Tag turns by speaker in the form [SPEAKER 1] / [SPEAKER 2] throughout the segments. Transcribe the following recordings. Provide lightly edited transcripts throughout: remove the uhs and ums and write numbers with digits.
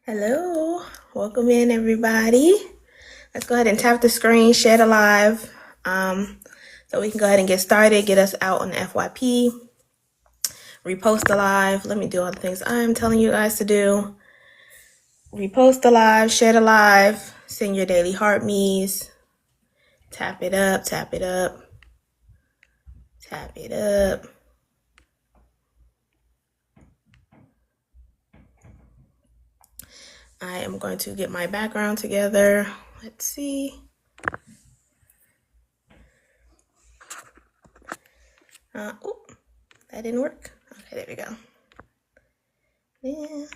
[SPEAKER 1] Hello, welcome in everybody. Let's go ahead and tap the screen, share the live, so we can go ahead and get started, get us out on the FYP, repost the live. Let me do all the things I'm telling you guys to do. Repost the live, share the live, send your daily heart me's, tap it up, tap it up, tap it up. I am going to get my background together. Let's see. Oh, that didn't work. Okay, there we go. Yeah.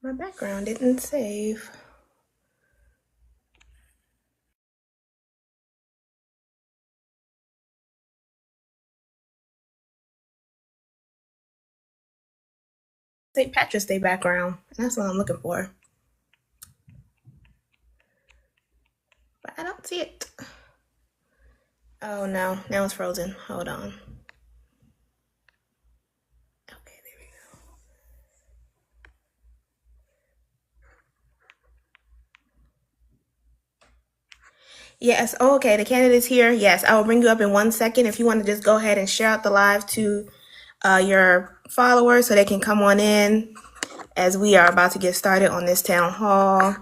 [SPEAKER 1] My background didn't save. St. Patrick's Day background. That's what I'm looking for. But I don't see it. Oh no, now it's frozen. Hold on. Okay, there we go. Yes, oh, okay, the candidate's here. Yes, I will bring you up in 1 second. If you want to just go ahead and share out the live to your followers so they can come on in as we are about to get started on this town hall.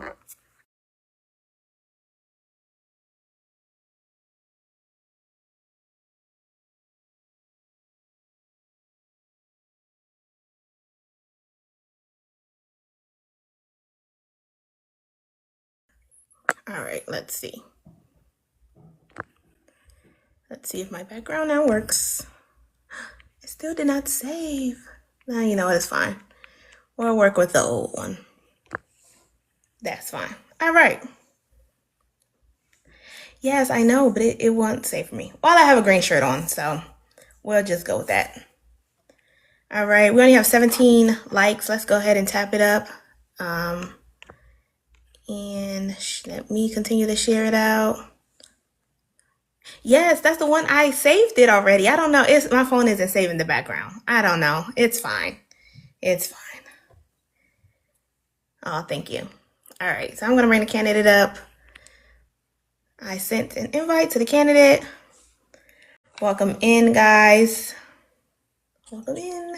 [SPEAKER 1] All right, let's see. Let's see if my background now works. It still did not save. No, you know what, it's fine. We'll work with the old one. That's fine. All right. Yes, I know, but it won't save for me. Well, I have a green shirt on, so we'll just go with that. All right, we only have 17 likes. Let's go ahead and tap it up. And let me continue to share it out. Yes, that's the one. I saved it already. I don't know. My phone isn't saving the background. I don't know. It's fine. It's fine. Oh, thank you. All right, so I'm going to bring the candidate up. I sent an invite to the candidate. Welcome in, guys. Welcome in.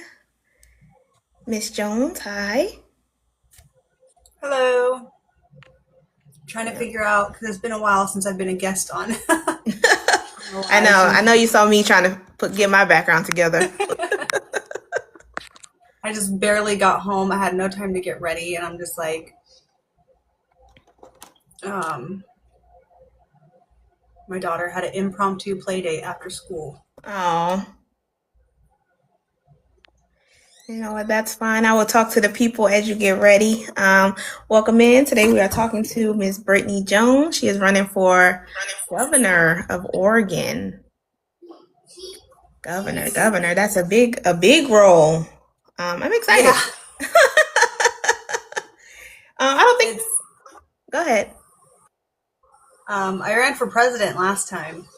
[SPEAKER 1] Miss Jones, hi.
[SPEAKER 2] Hello. I'm trying to figure out, because it's been a while since I've been a guest on.
[SPEAKER 1] I know you saw me trying to get my background together.
[SPEAKER 2] I just barely got home. I had no time to get ready, and I'm just like, my daughter had an impromptu play date after school.
[SPEAKER 1] Oh. You know what, that's fine. I will talk to the people as you get ready. Welcome in. Today we are talking to Miss Brittany Jones. She is running for governor of Oregon. Governor. That's a big role. I'm excited.
[SPEAKER 2] Yeah.
[SPEAKER 1] I don't think. Go ahead.
[SPEAKER 2] I ran for president last time.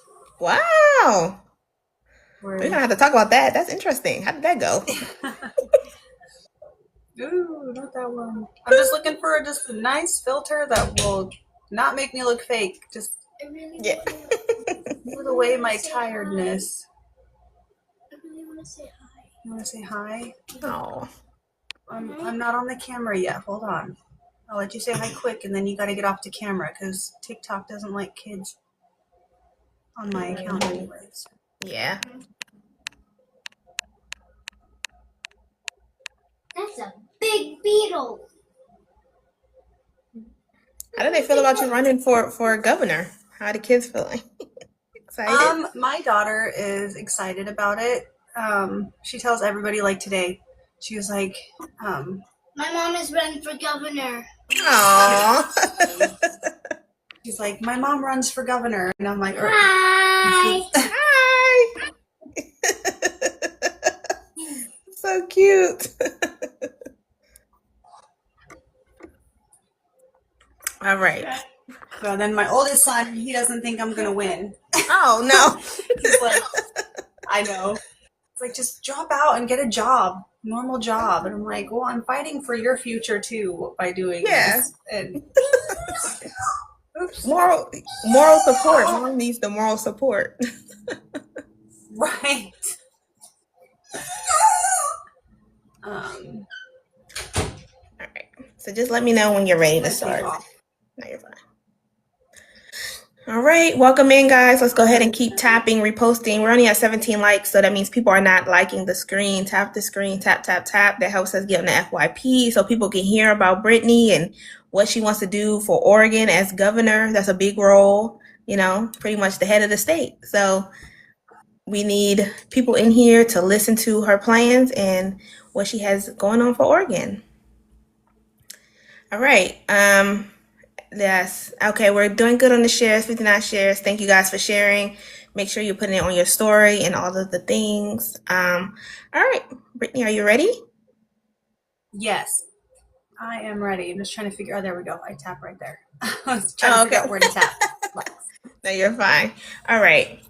[SPEAKER 1] Wow. We're gonna have to talk about that. That's interesting. How did that go?
[SPEAKER 2] Ooh, not that one. I'm just looking for just a nice filter that will not make me look fake. Just move away my tiredness.
[SPEAKER 3] I really want to say hi.
[SPEAKER 2] You want to say hi?
[SPEAKER 1] Oh.
[SPEAKER 2] I'm not on the camera yet. Hold on. I'll let you say hi quick, and then you got to get off the camera because TikTok doesn't like kids on my account anyways.
[SPEAKER 1] Yeah.
[SPEAKER 3] That's a big beetle.
[SPEAKER 1] How do they feel about you running for governor? How are the kids feeling? Excited?
[SPEAKER 2] My daughter is excited about it. She tells everybody, like today, she was like,
[SPEAKER 3] my mom is running for governor.
[SPEAKER 1] Aww.
[SPEAKER 2] She's like, my mom runs for governor. And I'm like,
[SPEAKER 3] hi.
[SPEAKER 1] Hi. So cute. All right.
[SPEAKER 2] So then my oldest son, he doesn't think I'm going to win.
[SPEAKER 1] Oh, no.
[SPEAKER 2] He's like, I know. It's like, just drop out and get a job, normal job. And I'm like, well, I'm fighting for your future too by doing this. And oops.
[SPEAKER 1] Moral support. Mom needs the moral support.
[SPEAKER 2] Right.
[SPEAKER 1] All right. So just let me know when you're ready to start. No, you're fine. All right, welcome in, guys. Let's go ahead and keep tapping, reposting. We're only at 17 likes, so that means people are not liking the screen. Tap the screen, tap, tap, tap. That helps us get on the FYP so people can hear about Brittany and what she wants to do for Oregon as governor. That's a big role, pretty much the head of the state. So we need people in here to listen to her plans and what she has going on for Oregon. All right. Yes. Okay, we're doing good on the shares, 59 shares. Thank you guys for sharing. Make sure you're putting it on your story and all of the things. All right, Brittany, are you ready?
[SPEAKER 2] Yes, I am ready. I'm just trying to figure out. Oh, there we go. I tap right there. I was trying to figure out where to tap.
[SPEAKER 1] No, you're fine. All right.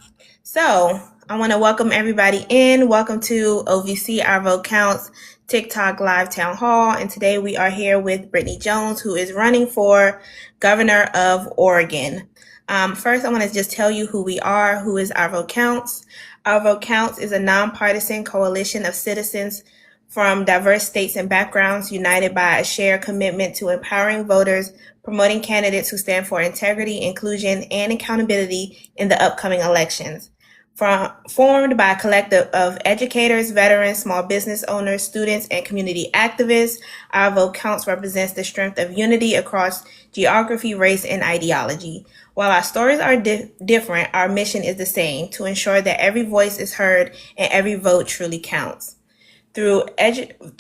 [SPEAKER 1] So I want to welcome everybody in. Welcome to OVC, Our Vote Counts, TikTok Live Town Hall. And today we are here with Brittany Jones, who is running for Governor of Oregon. First, I want to just tell you who we are, who is Our Vote Counts. Our Vote Counts is a nonpartisan coalition of citizens from diverse states and backgrounds united by a shared commitment to empowering voters, promoting candidates who stand for integrity, inclusion, and accountability in the upcoming elections. Formed by a collective of educators, veterans, small business owners, students, and community activists, Our Vote Counts represents the strength of unity across geography, race, and ideology. While our stories are different, our mission is the same: to ensure that every voice is heard and every vote truly counts. Through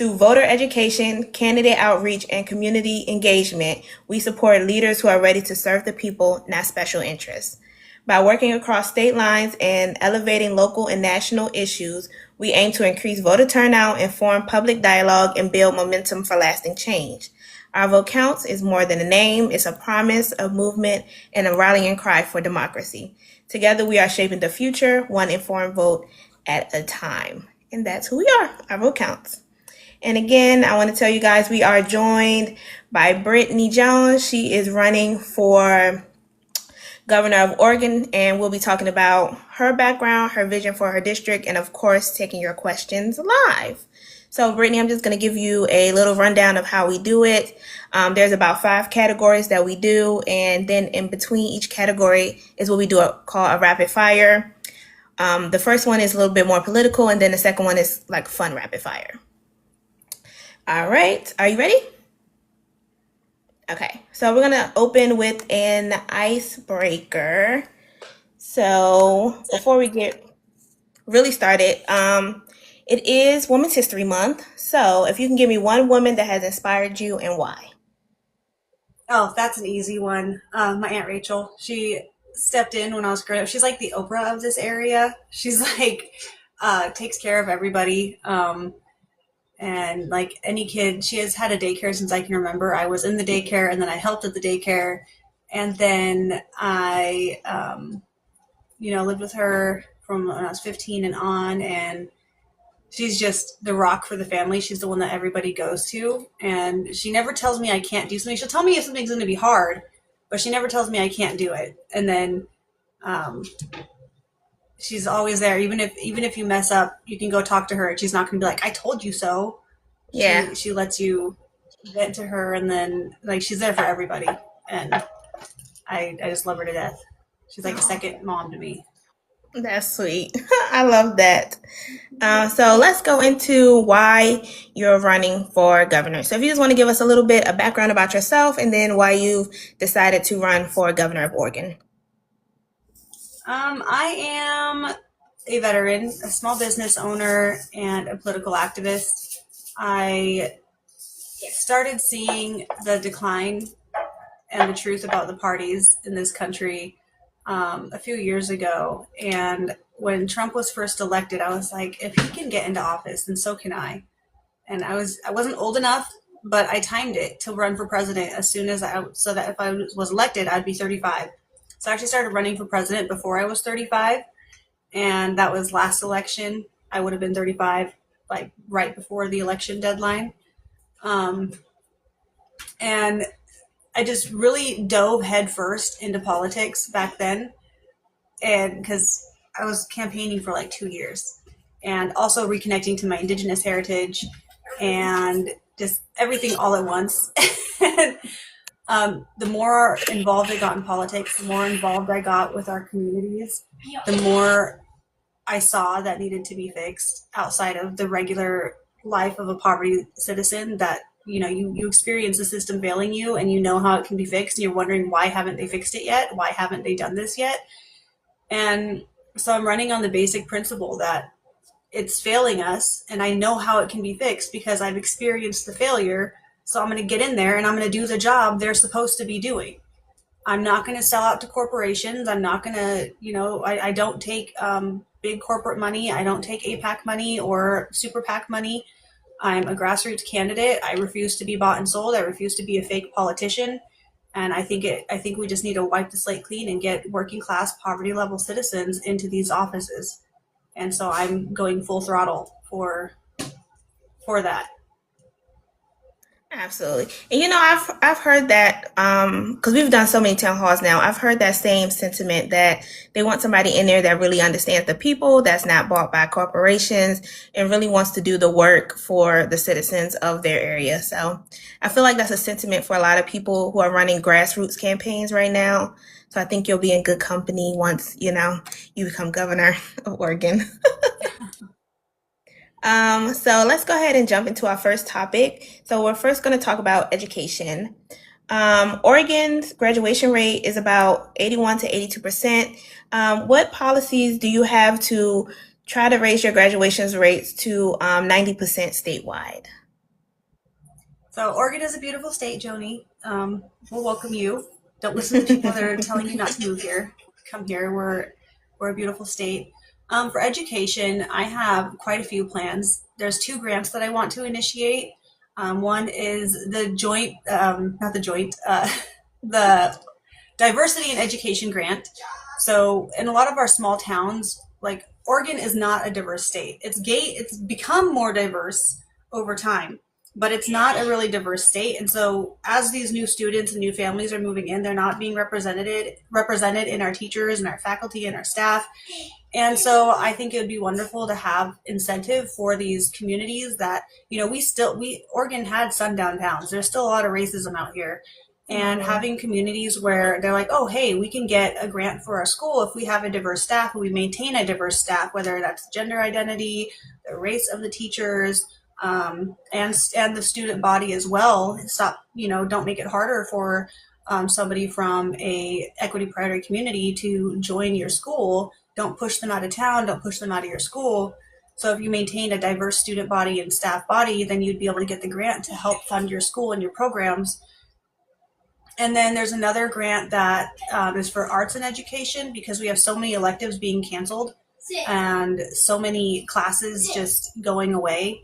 [SPEAKER 1] voter education, candidate outreach, and community engagement, we support leaders who are ready to serve the people, not special interests. By working across state lines and elevating local and national issues, we aim to increase voter turnout, inform public dialogue, and build momentum for lasting change. Our Vote Counts is more than a name. It's a promise, a movement, and a rallying cry for democracy. Together, we are shaping the future, one informed vote at a time. And that's who we are, Our Vote Counts. And again, I want to tell you guys, we are joined by Brittany Jones. She is running for Governor of Oregon, and we'll be talking about her background, her vision for her district, and of course, taking your questions live. So Brittany, I'm just going to give you a little rundown of how we do it. There's about 5 categories that we do, and then in between each category is what we do call a rapid fire. The first one is a little bit more political, and then the second one is like fun rapid fire. All right, are you ready? Okay, so we're gonna open with an icebreaker. So before we get really started, it is Women's History Month. So if you can give me one woman that has inspired you and why.
[SPEAKER 2] Oh, that's an easy one. My Aunt Rachel. She stepped in when I was growing up. She's like the Oprah of this area. She's like takes care of everybody. And like any kid, she has had a daycare since I can remember. I was in the daycare, and then I helped at the daycare, and then I lived with her from when I was 15 and on, and she's just the rock for the family. She's the one that everybody goes to, and she never tells me I can't do something. She'll tell me if something's going to be hard, but she never tells me I can't do it. And then she's always there. Even if you mess up, you can go talk to her, and she's not going to be like, I told you so.
[SPEAKER 1] Yeah.
[SPEAKER 2] She lets you vent to her, and then like she's there for everybody, and I just love her to death. She's like a second mom to me.
[SPEAKER 1] That's sweet. I love that. So let's go into why you're running for governor. So if you just want to give us a little bit of background about yourself, and then why you've decided to run for governor of Oregon.
[SPEAKER 2] I am a veteran, a small business owner, and a political activist. I started seeing the decline and the truth about the parties in this country a few years ago. And when Trump was first elected, I was like, if he can get into office, then so can I. And I wasn't old enough, but I timed it to run for president as soon as so that if I was elected, I'd be 35. So I actually started running for president before I was 35, and that was last election. I would have been 35, like right before the election deadline. And I just really dove headfirst into politics back then. And because I was campaigning for like 2 years and also reconnecting to my Indigenous heritage and just everything all at once. The more involved I got in politics, the more involved I got with our communities, the more I saw that needed to be fixed outside of the regular life of a poverty citizen, that you experience the system failing you and you know how it can be fixed and you're wondering, why haven't they fixed it yet? Why haven't they done this yet? And so I'm running on the basic principle that it's failing us and I know how it can be fixed because I've experienced the failure. So I'm going to get in there and I'm going to do the job they're supposed to be doing. I'm not going to sell out to corporations. I'm not going to, I don't take big corporate money. I don't take APAC money or super PAC money. I'm a grassroots candidate. I refuse to be bought and sold. I refuse to be a fake politician. And I think we just need to wipe the slate clean and get working class poverty level citizens into these offices. And so I'm going full throttle for that.
[SPEAKER 1] Absolutely. And I've heard that because we've done so many town halls now. I've heard that same sentiment that they want somebody in there that really understands the people, that's not bought by corporations, and really wants to do the work for the citizens of their area. So I feel like that's a sentiment for a lot of people who are running grassroots campaigns right now. So I think you'll be in good company once, you become governor of Oregon. So let's go ahead and jump into our first topic. So we're first going to talk about education. Oregon's graduation rate is about 81 to 82%. What policies do you have to try to raise your graduation rates to 90% statewide?
[SPEAKER 2] So Oregon is a beautiful state, Joni. We'll welcome you. Don't listen to people that are telling you not to move here. Come here. We're a beautiful state. For education, I have quite a few plans. There's 2 grants that I want to initiate. One is the the Diversity in Education Grant. So in a lot of our small towns, like Oregon is not a diverse state. It's become more diverse over time, but it's not a really diverse state. And so as these new students and new families are moving in, they're not being represented in our teachers and our faculty and our staff. And so I think it would be wonderful to have incentive for these communities that, Oregon had sundown towns. There's still a lot of racism out here. And having communities where they're like, oh, hey, we can get a grant for our school if we have a diverse staff and we maintain a diverse staff, whether that's gender identity, the race of the teachers, and the student body as well. Don't make it harder for somebody from a equity priority community to join your school. Don't push them out of town. Don't push them out of your school. So if you maintain a diverse student body and staff body, then you'd be able to get the grant to help fund your school and your programs. And then there's another grant that is for arts and education, because we have so many electives being canceled and so many classes just going away.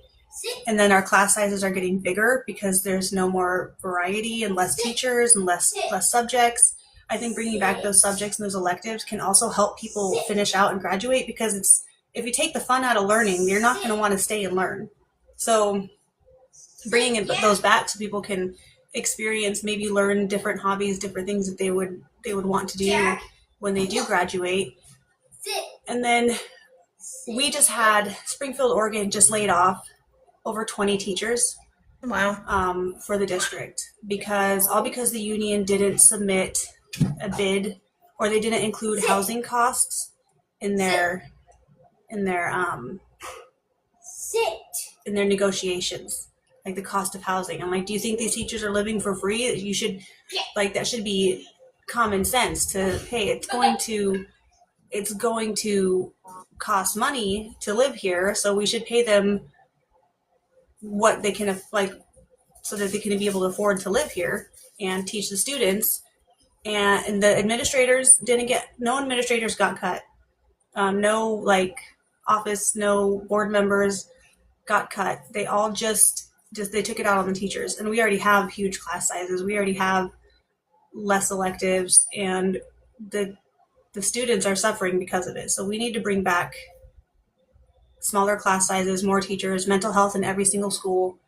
[SPEAKER 2] And then our class sizes are getting bigger because there's no more variety and less teachers and less subjects. I think bringing back those subjects and those electives can also help people finish out and graduate, because if you take the fun out of learning, you're not going to want to stay and learn. So bringing those back so people can experience, maybe learn different hobbies, different things that they would want to do when they do graduate. And then we just had Springfield, Oregon just laid off over 20 teachers.
[SPEAKER 1] Wow.
[SPEAKER 2] For the district because the union didn't submit a bid, or they didn't include housing costs in their negotiations, like the cost of housing. I'm like, do you think these teachers are living for free? You should, that should be common sense to, hey, it's going to cost money to live here, so we should pay them what they can, so that they can be able to afford to live here and teach the students. And the administrators no administrators got cut. No office, no board members got cut. They all just they took it out on the teachers. And we already have huge class sizes. We already have less electives, and the students are suffering because of it. So we need to bring back smaller class sizes, more teachers, mental health in every single school,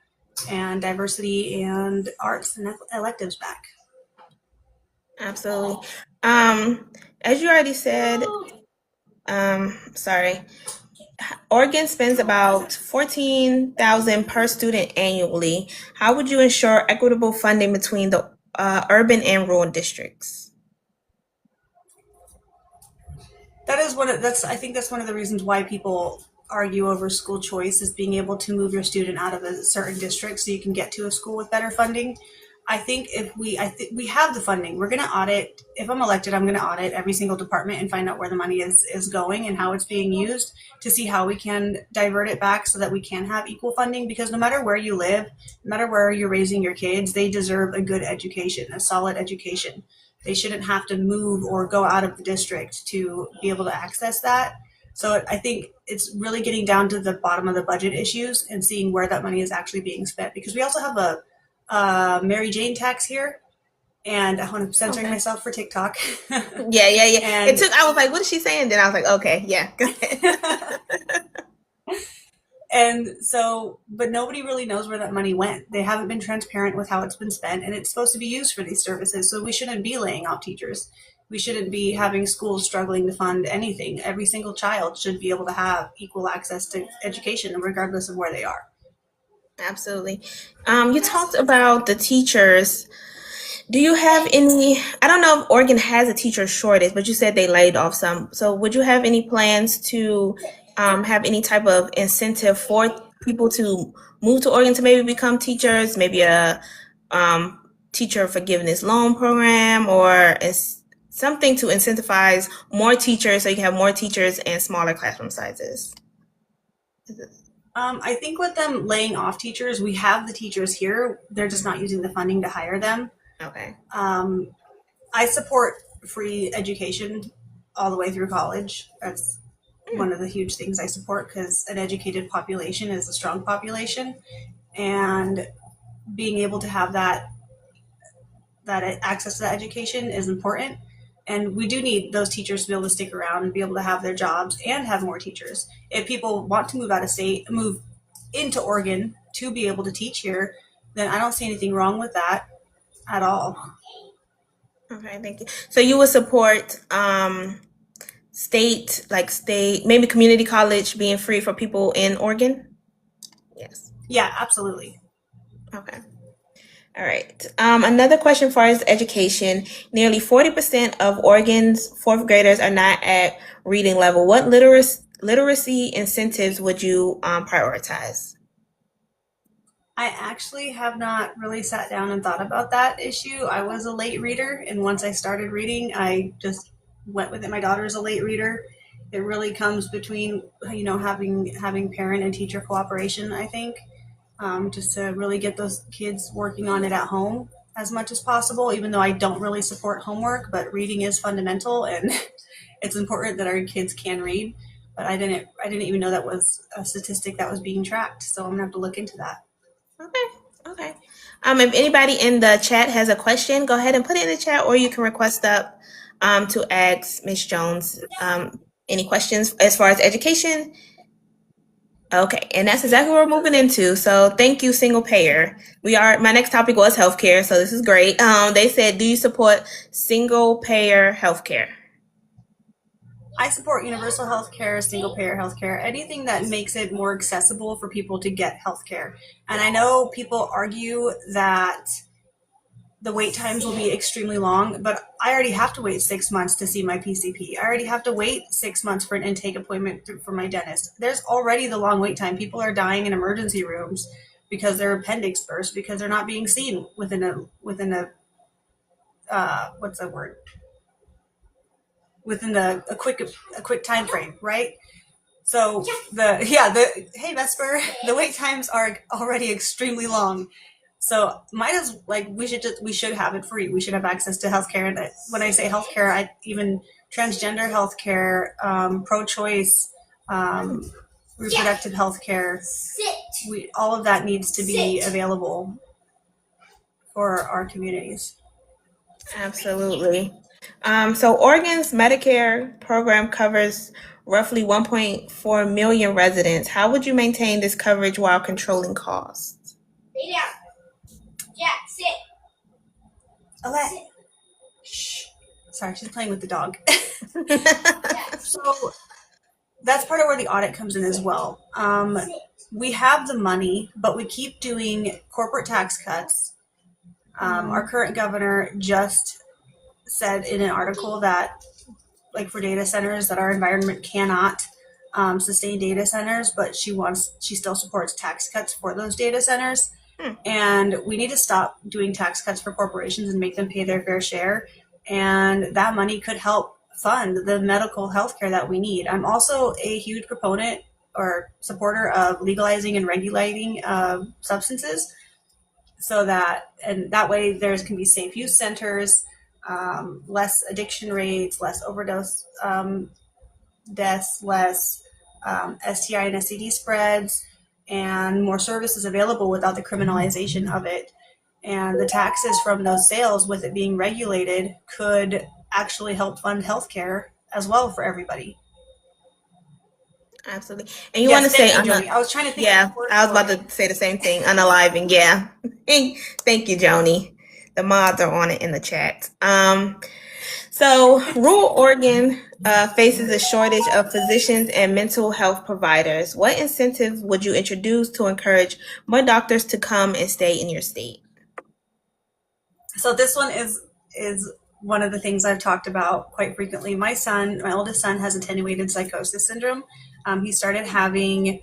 [SPEAKER 2] and diversity and arts and electives back.
[SPEAKER 1] Absolutely. As you already said, sorry, Oregon spends about $14,000 per student annually. How would you ensure equitable funding between the urban and rural districts?
[SPEAKER 2] That is I think that's one of the reasons why people argue over school choice, is being able to move your student out of a certain district so you can get to a school with better funding. I think we have the funding. We're going to audit. If I'm elected, I'm going to audit every single department and find out where the money is going and how it's being used, to see how we can divert it back so that we can have equal funding. Because no matter where you live, no matter where you're raising your kids, they deserve a good education, a solid education. They shouldn't have to move or go out of the district to be able to access that. So I think it's really getting down to the bottom of the budget issues and seeing where that money is actually being spent. Because we also have a Mary Jane tax here, and I'm censoring myself for TikTok.
[SPEAKER 1] Yeah. And I was like, what is she saying? Then I was like, okay, yeah, go ahead.
[SPEAKER 2] And so, but nobody really knows where that money went. They haven't been transparent with how it's been spent, and it's supposed to be used for these services. So we shouldn't be laying off teachers. We shouldn't be having schools struggling to fund anything. Every single child should be able to have equal access to education, regardless of where they are.
[SPEAKER 1] Absolutely. You talked about the teachers. Do you have any, I don't know if Oregon has a teacher shortage, but you said they laid off some. So would you have any plans to have any type of incentive for people to move to Oregon to maybe become teachers, maybe a teacher forgiveness loan program, or something to incentivize more teachers so you can have more teachers and smaller classroom sizes?
[SPEAKER 2] I think with them laying off teachers, we have the teachers here. They're just not using the funding to hire them.
[SPEAKER 1] Okay.
[SPEAKER 2] I support free education all the way through college. That's one of the huge things I support, because an educated population is a strong population, and being able to have that access to that education is important. And we do need those teachers to be able to stick around and be able to have their jobs and have more teachers. If people want to move out of state, move into Oregon to be able to teach here, then I don't see anything wrong with that at all.
[SPEAKER 1] Okay, thank you. So you would support state, maybe community college being free for people in Oregon? Yes.
[SPEAKER 2] Yeah, absolutely.
[SPEAKER 1] Okay. All right. Another question for us, education. Nearly 40% of Oregon's fourth graders are not at reading level. What literacy incentives would you prioritize?
[SPEAKER 2] I actually have not really sat down and thought about that issue. I was a late reader, and once I started reading, I just went with it. My daughter's a late reader. It really comes between, having parent and teacher cooperation, I think, just to really get those kids working on it at home as much as possible, even though I don't really support homework, but reading is fundamental, and it's important that our kids can read. But I didn't even know that was a statistic that was being tracked. So I'm gonna have to look into that.
[SPEAKER 1] Okay. If anybody in the chat has a question, go ahead and put it in the chat, or you can request up to ask Ms. Jones any questions as far as education. Okay, and that's exactly what we're moving into. So thank you, single payer. My next topic was healthcare, so this is great. They said, do you support single payer healthcare?
[SPEAKER 2] I support universal healthcare, single payer healthcare, anything that makes it more accessible for people to get healthcare. And I know people argue that the wait times will be extremely long, but I already have to wait 6 months to see my PCP. I already have to wait 6 months for an intake appointment for my dentist. There's already the long wait time. People are dying in emergency rooms because their appendix burst, because they're not being seen within a what's that word? Within a quick time frame, right? So hey Vesper, the wait times are already extremely long. So we should have it free. We should have access to healthcare. And when I say healthcare, even transgender healthcare, pro-choice, reproductive healthcare. All of that needs to be available for our communities.
[SPEAKER 1] Absolutely. So Oregon's Medicare program covers roughly 1.4 million residents. How would you maintain this coverage while controlling costs?
[SPEAKER 3] Lay down. Jack, sit.
[SPEAKER 2] Alette.
[SPEAKER 3] Sit.
[SPEAKER 2] Shh. Sorry, she's playing with the dog.
[SPEAKER 3] Jack,
[SPEAKER 2] So that's part of where the audit comes in as well.
[SPEAKER 3] sit.
[SPEAKER 2] We have the money, but we keep doing corporate tax cuts. Our current governor just said in an article that, like for data centers, that our environment cannot sustain data centers, but she still supports tax cuts for those data centers. And we need to stop doing tax cuts for corporations and make them pay their fair share. And that money could help fund the medical health care that we need. I'm also a huge proponent or supporter of legalizing and regulating substances, so that way there can be safe use centers, less addiction rates, less overdose deaths, less STI and STD spreads, and more services available without the criminalization of it. And the taxes from those sales, with it being regulated, could actually help fund healthcare as well for everybody.
[SPEAKER 1] Absolutely. And you want to say,
[SPEAKER 2] Joni. I was trying to think.
[SPEAKER 1] Yeah, I was about to say the same thing. Unaliving, yeah. Thank you, Joni. The mods are on it in the chat. So rural Oregon faces a shortage of physicians and mental health providers. What incentives would you introduce to encourage more doctors to come and stay in your state?
[SPEAKER 2] So this one is one of the things I've talked about quite frequently. My oldest son, has attenuated psychosis syndrome. He started having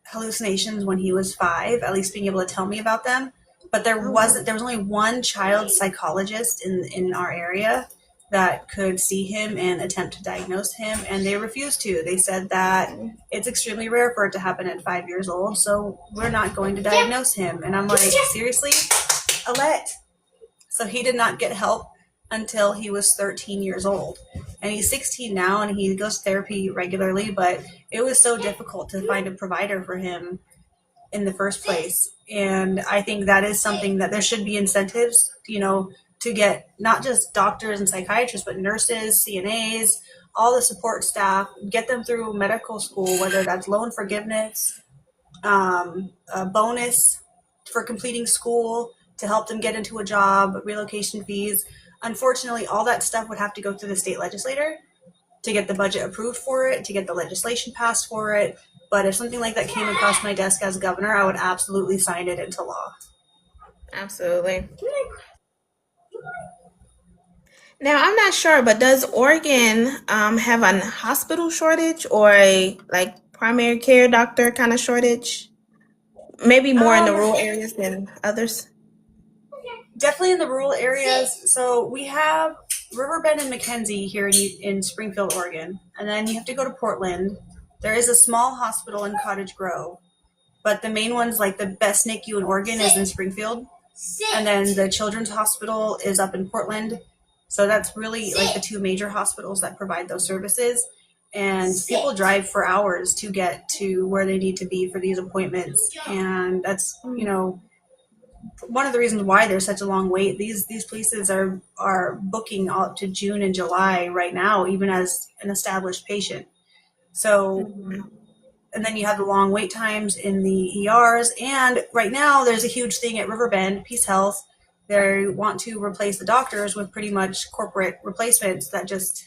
[SPEAKER 2] hallucinations when he was 5, at least being able to tell me about them. But there was only one child psychologist in our area that could see him and attempt to diagnose him, and they refused to. They said that it's extremely rare for it to happen at 5 years old, so we're not going to diagnose him. And I'm like, seriously, Alette? So he did not get help until he was 13 years old. And he's 16 now, and he goes to therapy regularly, but it was so difficult to find a provider for him in the first place. And I think that is something that there should be incentives, to get not just doctors and psychiatrists, but nurses, CNAs, all the support staff, get them through medical school, whether that's loan forgiveness, a bonus for completing school to help them get into a job, relocation fees. Unfortunately, all that stuff would have to go through the state legislator to get the budget approved for it, to get the legislation passed for it. But if something like that came across my desk as governor, I would absolutely sign it into law.
[SPEAKER 1] Absolutely. Now, I'm not sure, but does Oregon have a hospital shortage or a primary care doctor kind of shortage? Maybe more in the rural areas than others?
[SPEAKER 2] Definitely in the rural areas. So we have Riverbend and McKenzie here in Springfield, Oregon. And then you have to go to Portland. There is a small hospital in Cottage Grove. But the main ones, like the best NICU in Oregon, is in Springfield. And then the Children's Hospital is up in Portland. So that's really like the two major hospitals that provide those services. And people drive for hours to get to where they need to be for these appointments. And that's, one of the reasons why there's such a long wait. These places are booking up to June and July right now, even as an established patient. So, and then you have the long wait times in the ERs. And right now there's a huge thing at Riverbend, Peace Health. They want to replace the doctors with pretty much corporate replacements that just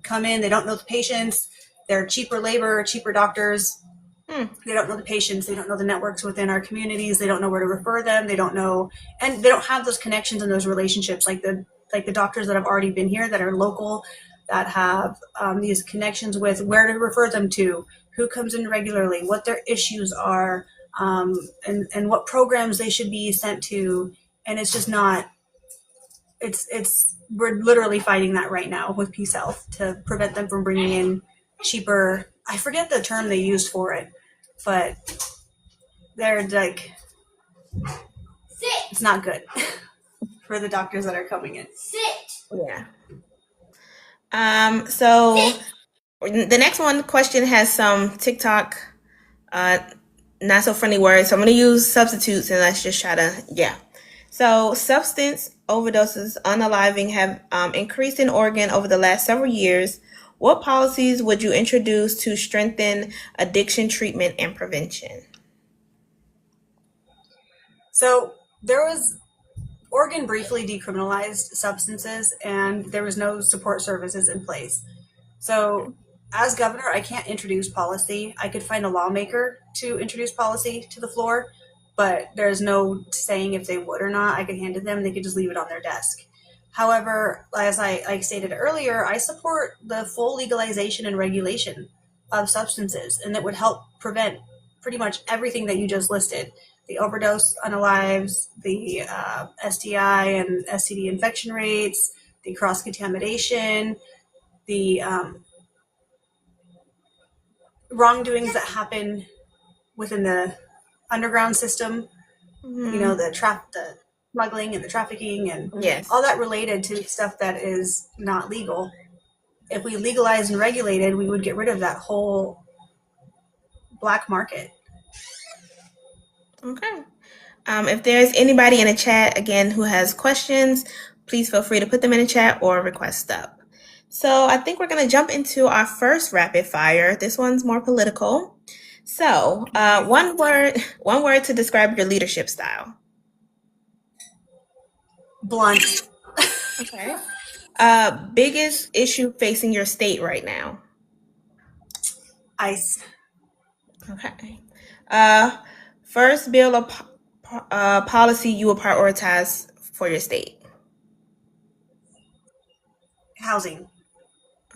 [SPEAKER 2] come in. They don't know the patients. They're cheaper labor, cheaper doctors. They don't know the patients. They don't know the networks within our communities. They don't know where to refer them. They don't know, and they don't have those connections and those relationships like the doctors that have already been here, that are local, that have these connections with where to refer them to, who comes in regularly, what their issues are, and what programs they should be sent to. And it's just not. We're literally fighting that right now with Peace Health to prevent them from bringing in cheaper. I forget the term they used for it, but they're like, it's not good for the doctors that are coming in.
[SPEAKER 1] Yeah. So the next question has some TikTok, not so friendly words. So I'm going to use substitutes and let's just try to, So substance overdoses, unaliving have increased in Oregon over the last several years. What policies would you introduce to strengthen addiction treatment and prevention?
[SPEAKER 2] So Oregon briefly decriminalized substances, and there was no support services in place. So as governor, I can't introduce policy. I could find a lawmaker to introduce policy to the floor, but there's no saying if they would or not. I could hand it to them. They could just leave it on their desk. However, as I stated earlier, I support the full legalization and regulation of substances, and that would help prevent pretty much everything that you just listed. The overdose on lives, the STI and STD infection rates, the cross-contamination, the wrongdoings that happen within the underground system, the smuggling and the trafficking and all that related to stuff that is not legal. If we legalized and regulated, we would get rid of that whole black market.
[SPEAKER 1] Okay. If there's anybody in the chat, again, who has questions, please feel free to put them in the chat or request up. So I think we're going to jump into our first rapid fire. This one's more political. So one word to describe your leadership style.
[SPEAKER 2] Blunt.
[SPEAKER 1] Okay. Biggest issue facing your state right now?
[SPEAKER 2] ICE.
[SPEAKER 1] Okay. First bill of policy you will prioritize for your state?
[SPEAKER 2] Housing.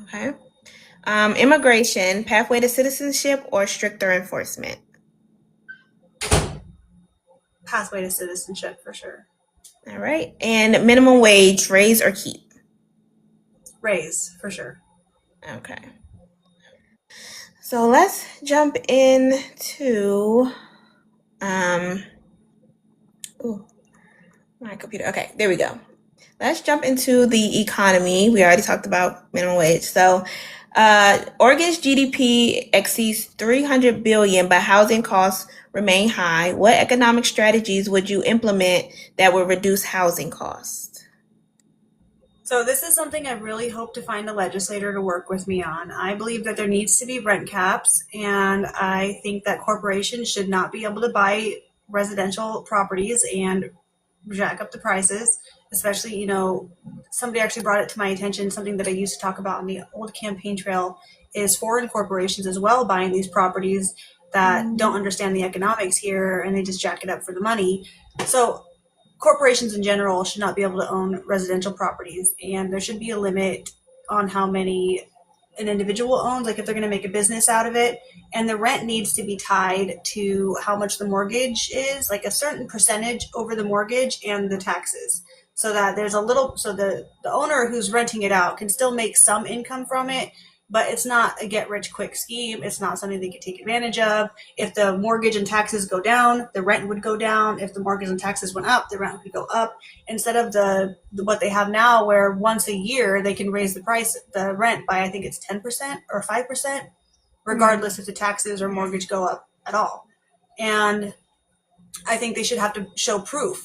[SPEAKER 1] Okay. Immigration, pathway to citizenship, or stricter enforcement?
[SPEAKER 2] Pathway to citizenship, for sure.
[SPEAKER 1] All right. And minimum wage, raise or keep?
[SPEAKER 2] Raise, for sure.
[SPEAKER 1] Okay. So let's jump into my computer. Okay, there we go. Let's jump into the economy. We already talked about minimum wage. So Oregon's GDP exceeds $300 billion, but housing costs remain high. What economic strategies would you implement that would reduce housing costs?
[SPEAKER 2] So this is something I really hope to find a legislator to work with me on. I believe that there needs to be rent caps, and I think that corporations should not be able to buy residential properties and jack up the prices, especially, somebody actually brought it to my attention, something that I used to talk about on the old campaign trail is foreign corporations as well buying these properties that don't understand the economics here, and they just jack it up for the money. So corporations in general should not be able to own residential properties, and there should be a limit on how many an individual owns, like if they're going to make a business out of it, and the rent needs to be tied to how much the mortgage is, like a certain percentage over the mortgage and the taxes, so that there's the owner who's renting it out can still make some income from it, but it's not a get-rich-quick scheme. It's not something they can take advantage of. If the mortgage and taxes go down, the rent would go down. If the mortgage and taxes went up, the rent would go up. Instead of what they have now, where once a year they can raise the rent by, I think it's 10% or 5%, regardless if the taxes or mortgage go up at all. And I think they should have to show proof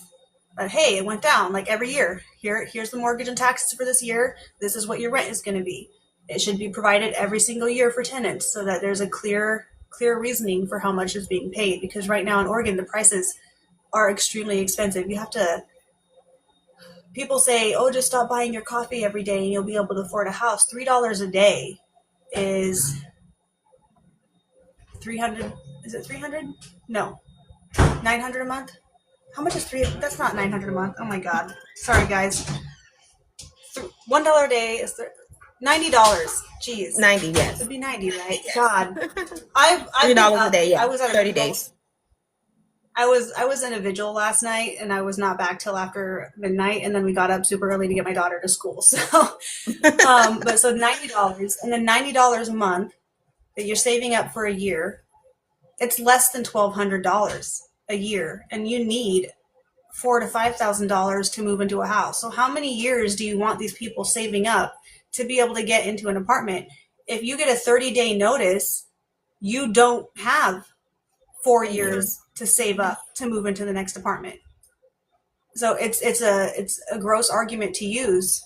[SPEAKER 2] that, hey, it went down like every year. Here's the mortgage and taxes for this year. This is what your rent is going to be. It should be provided every single year for tenants so that there's a clear reasoning for how much is being paid. Because right now in Oregon, the prices are extremely expensive. People say, oh, just stop buying your coffee every day and you'll be able to afford a house. $3 a day is 300. Is it 300? No. 900 a month? How much is that's not 900 a month. Oh my God. Sorry, guys. $1 a day is $90. Jeez.
[SPEAKER 1] 90, yes.
[SPEAKER 2] It'd be 90, right? God. I've
[SPEAKER 1] $3 a day, yeah.
[SPEAKER 2] I was at
[SPEAKER 1] 30 days.
[SPEAKER 2] I was in a vigil last night, and I was not back till after midnight, and then we got up super early to get my daughter to school. So, but so $90, and then $90 a month that you're saving up for a year, it's less than $1,200 a year, and you need $4,000 to $5,000 to move into a house. So how many years do you want these people saving up to be able to get into an apartment? If you get a 30-day notice, you don't have 4 years to save up to move into the next apartment. So it's a gross argument to use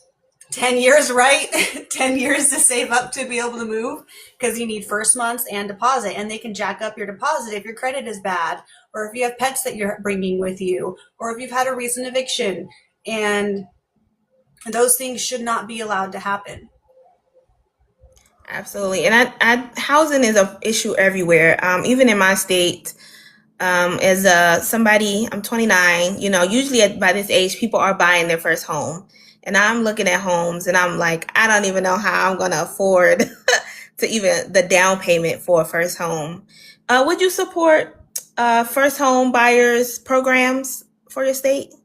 [SPEAKER 2] 10 years, right? 10 years to save up to be able to move, because you need first month's and deposit, and they can jack up your deposit if your credit is bad, or if you have pets that you're bringing with you, or if you've had a recent eviction. And those things should not be allowed to happen.
[SPEAKER 1] Absolutely. And housing is an issue everywhere. Even in my state, as somebody, I'm 29, usually by this age, people are buying their first home. And I'm looking at homes and I'm like, I don't even know how I'm going to afford to even the down payment for a first home. Would you support first home buyers programs for your state?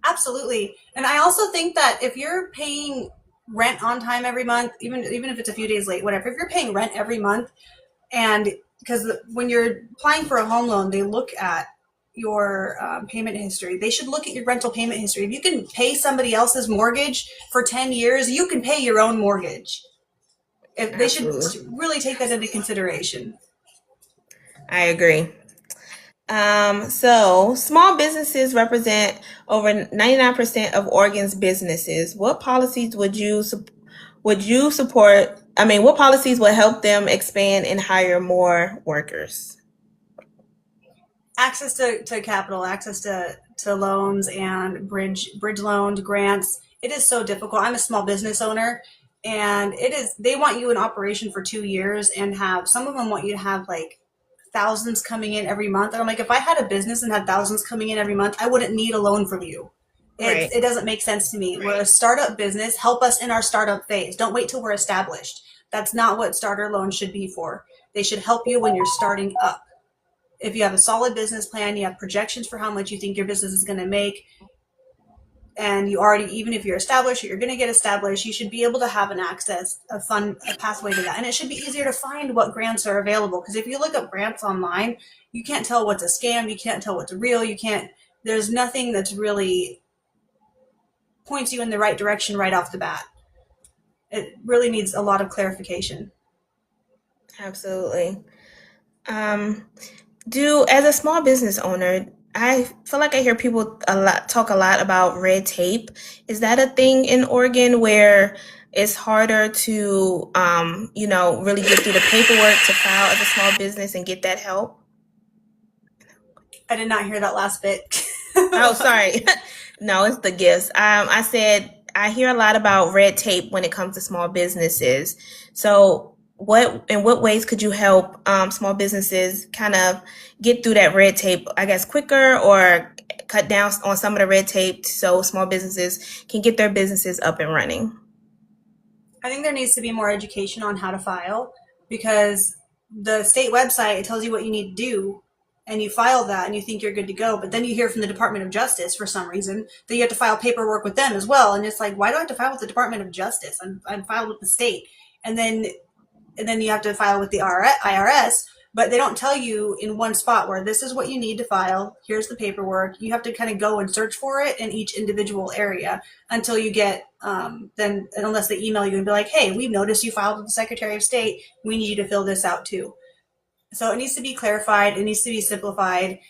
[SPEAKER 2] Absolutely. And I also think that if you're paying rent on time every month, even if it's a few days late, whatever, if you're paying rent every month, and because when you're applying for a home loan, they look at your payment history. They should look at your rental payment history. If you can pay somebody else's mortgage for 10 years, you can pay your own mortgage. If they should really take that into consideration.
[SPEAKER 1] I agree. So small businesses represent over 99% of Oregon's businesses. What policies would you support? I mean, what policies would help them expand and hire more workers?
[SPEAKER 2] Access to capital, access to loans and bridge loans, grants. It is so difficult. I'm a small business owner, and they want you in operation for 2 years, and some of them want you to have like thousands coming in every month. And I'm like, if I had a business and had thousands coming in every month, I wouldn't need a loan from you.
[SPEAKER 1] Right.
[SPEAKER 2] It doesn't make sense to me. We're a startup business. Help us in our startup phase. Don't wait till we're established. That's not what starter loans should be for. They should help you when you're starting up. If you have a solid business plan, you have projections for how much you think your business is going to make, and you already, even if you're established or you're going to get established, you should be able to have a pathway to that. And it should be easier to find what grants are available. Because if you look up grants online, you can't tell what's a scam. You can't tell what's real. There's nothing that's really points you in the right direction right off the bat. It really needs a lot of clarification.
[SPEAKER 1] Absolutely. As a small business owner, I feel like I hear people talk a lot about red tape. Is that a thing in Oregon where it's harder to, really get through the paperwork to file as a small business and get that help?
[SPEAKER 2] I did not hear that last bit.
[SPEAKER 1] Oh, sorry. No, it's the gifts. I said I hear a lot about red tape when it comes to small businesses. So in what ways could you help small businesses kind of get through that red tape, I guess, quicker, or cut down on some of the red tape so small businesses can get their businesses up and running?
[SPEAKER 2] I think there needs to be more education on how to file, because the state website, it tells you what you need to do, and you file that and you think you're good to go. But then you hear from the Department of Justice for some reason that you have to file paperwork with them as well. And it's like, why do I have to file with the Department of Justice? I'm filed with the state. And then you have to file with the IRS, but they don't tell you in one spot where this is what you need to file. Here's the paperwork. You have to kind of go and search for it in each individual area until you get, then unless they email you and be like, hey, we've noticed you filed with the Secretary of State. We need you to fill this out too. So it needs to be clarified. It needs to be simplified.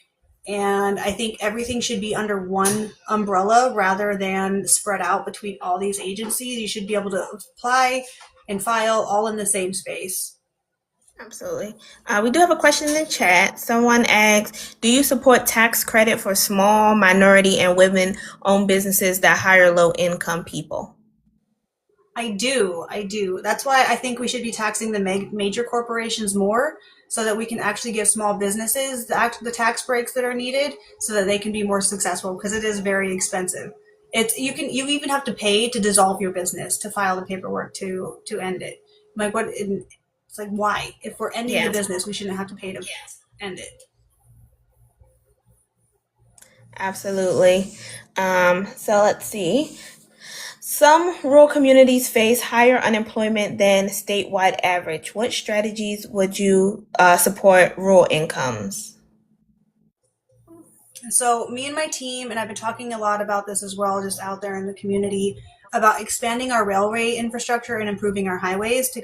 [SPEAKER 2] And I think everything should be under one umbrella rather than spread out between all these agencies. You should be able to apply and file all in the same space.
[SPEAKER 1] Absolutely. We do have a question in the chat. Someone asks, do you support tax credit for small, minority, and women-owned businesses that hire low-income people?
[SPEAKER 2] I do. That's why I think we should be taxing the major corporations more, so that we can actually give small businesses the tax breaks that are needed so that they can be more successful, because it is very expensive. You even have to pay to dissolve your business, to file the paperwork to end it. Like it's like, why? If we're ending the business, we shouldn't have to pay to end it.
[SPEAKER 1] Absolutely. So let's see. Some rural communities face higher unemployment than statewide average. What strategies would you support rural incomes?
[SPEAKER 2] So me and my team, and I've been talking a lot about this as well, just out there in the community, about expanding our railway infrastructure and improving our highways to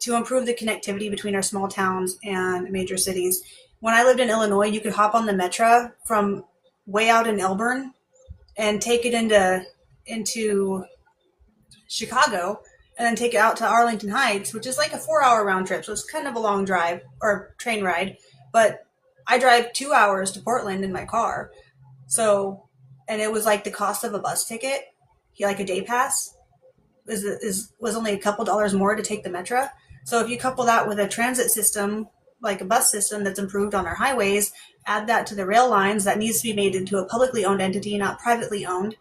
[SPEAKER 2] improve the connectivity between our small towns and major cities. When I lived in Illinois, you could hop on the Metra from way out in Elburn and take it into Chicago, and then take it out to Arlington Heights, which is like a 4-hour round trip. So it's kind of a long drive or train ride. But I drive 2 hours to Portland in my car. So, and it was like the cost of a bus ticket, like a day pass, was only a couple dollars more to take the metro. So if you couple that with a transit system, like a bus system that's improved on our highways, add that to the rail lines that needs to be made into a publicly owned entity, not privately owned.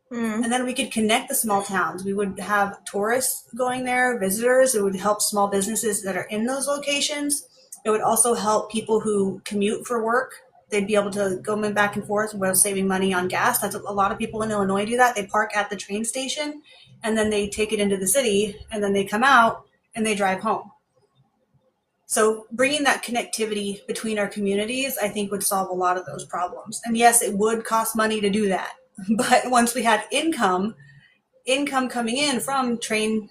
[SPEAKER 2] And then we could connect the small towns. We would have tourists going there, visitors. It would help small businesses that are in those locations. It would also help people who commute for work. They'd be able to go back and forth while saving money on gas. That's a lot of people in Illinois do that. They park at the train station and then they take it into the city and then they come out and they drive home. So bringing that connectivity between our communities, I think, would solve a lot of those problems. And yes, it would cost money to do that. But once we had income coming in from train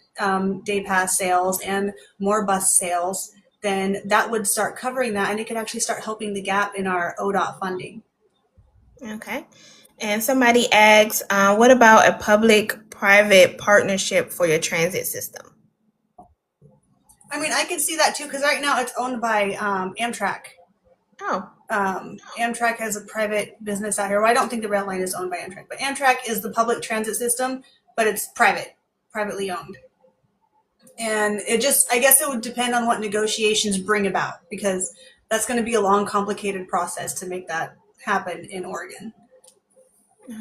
[SPEAKER 2] day pass sales and more bus sales, then that would start covering that, and it could actually start helping the gap in our ODOT funding.
[SPEAKER 1] Okay. And somebody asks, what about a public-private partnership for your transit system?
[SPEAKER 2] I mean, I could see that too, because right now it's owned by Amtrak.
[SPEAKER 1] Oh.
[SPEAKER 2] Amtrak has a private business out here. Well, I don't think the rail line is owned by Amtrak, but Amtrak is the public transit system, but it's privately owned. And I guess it would depend on what negotiations bring about, because that's going to be a long, complicated process to make that happen in Oregon.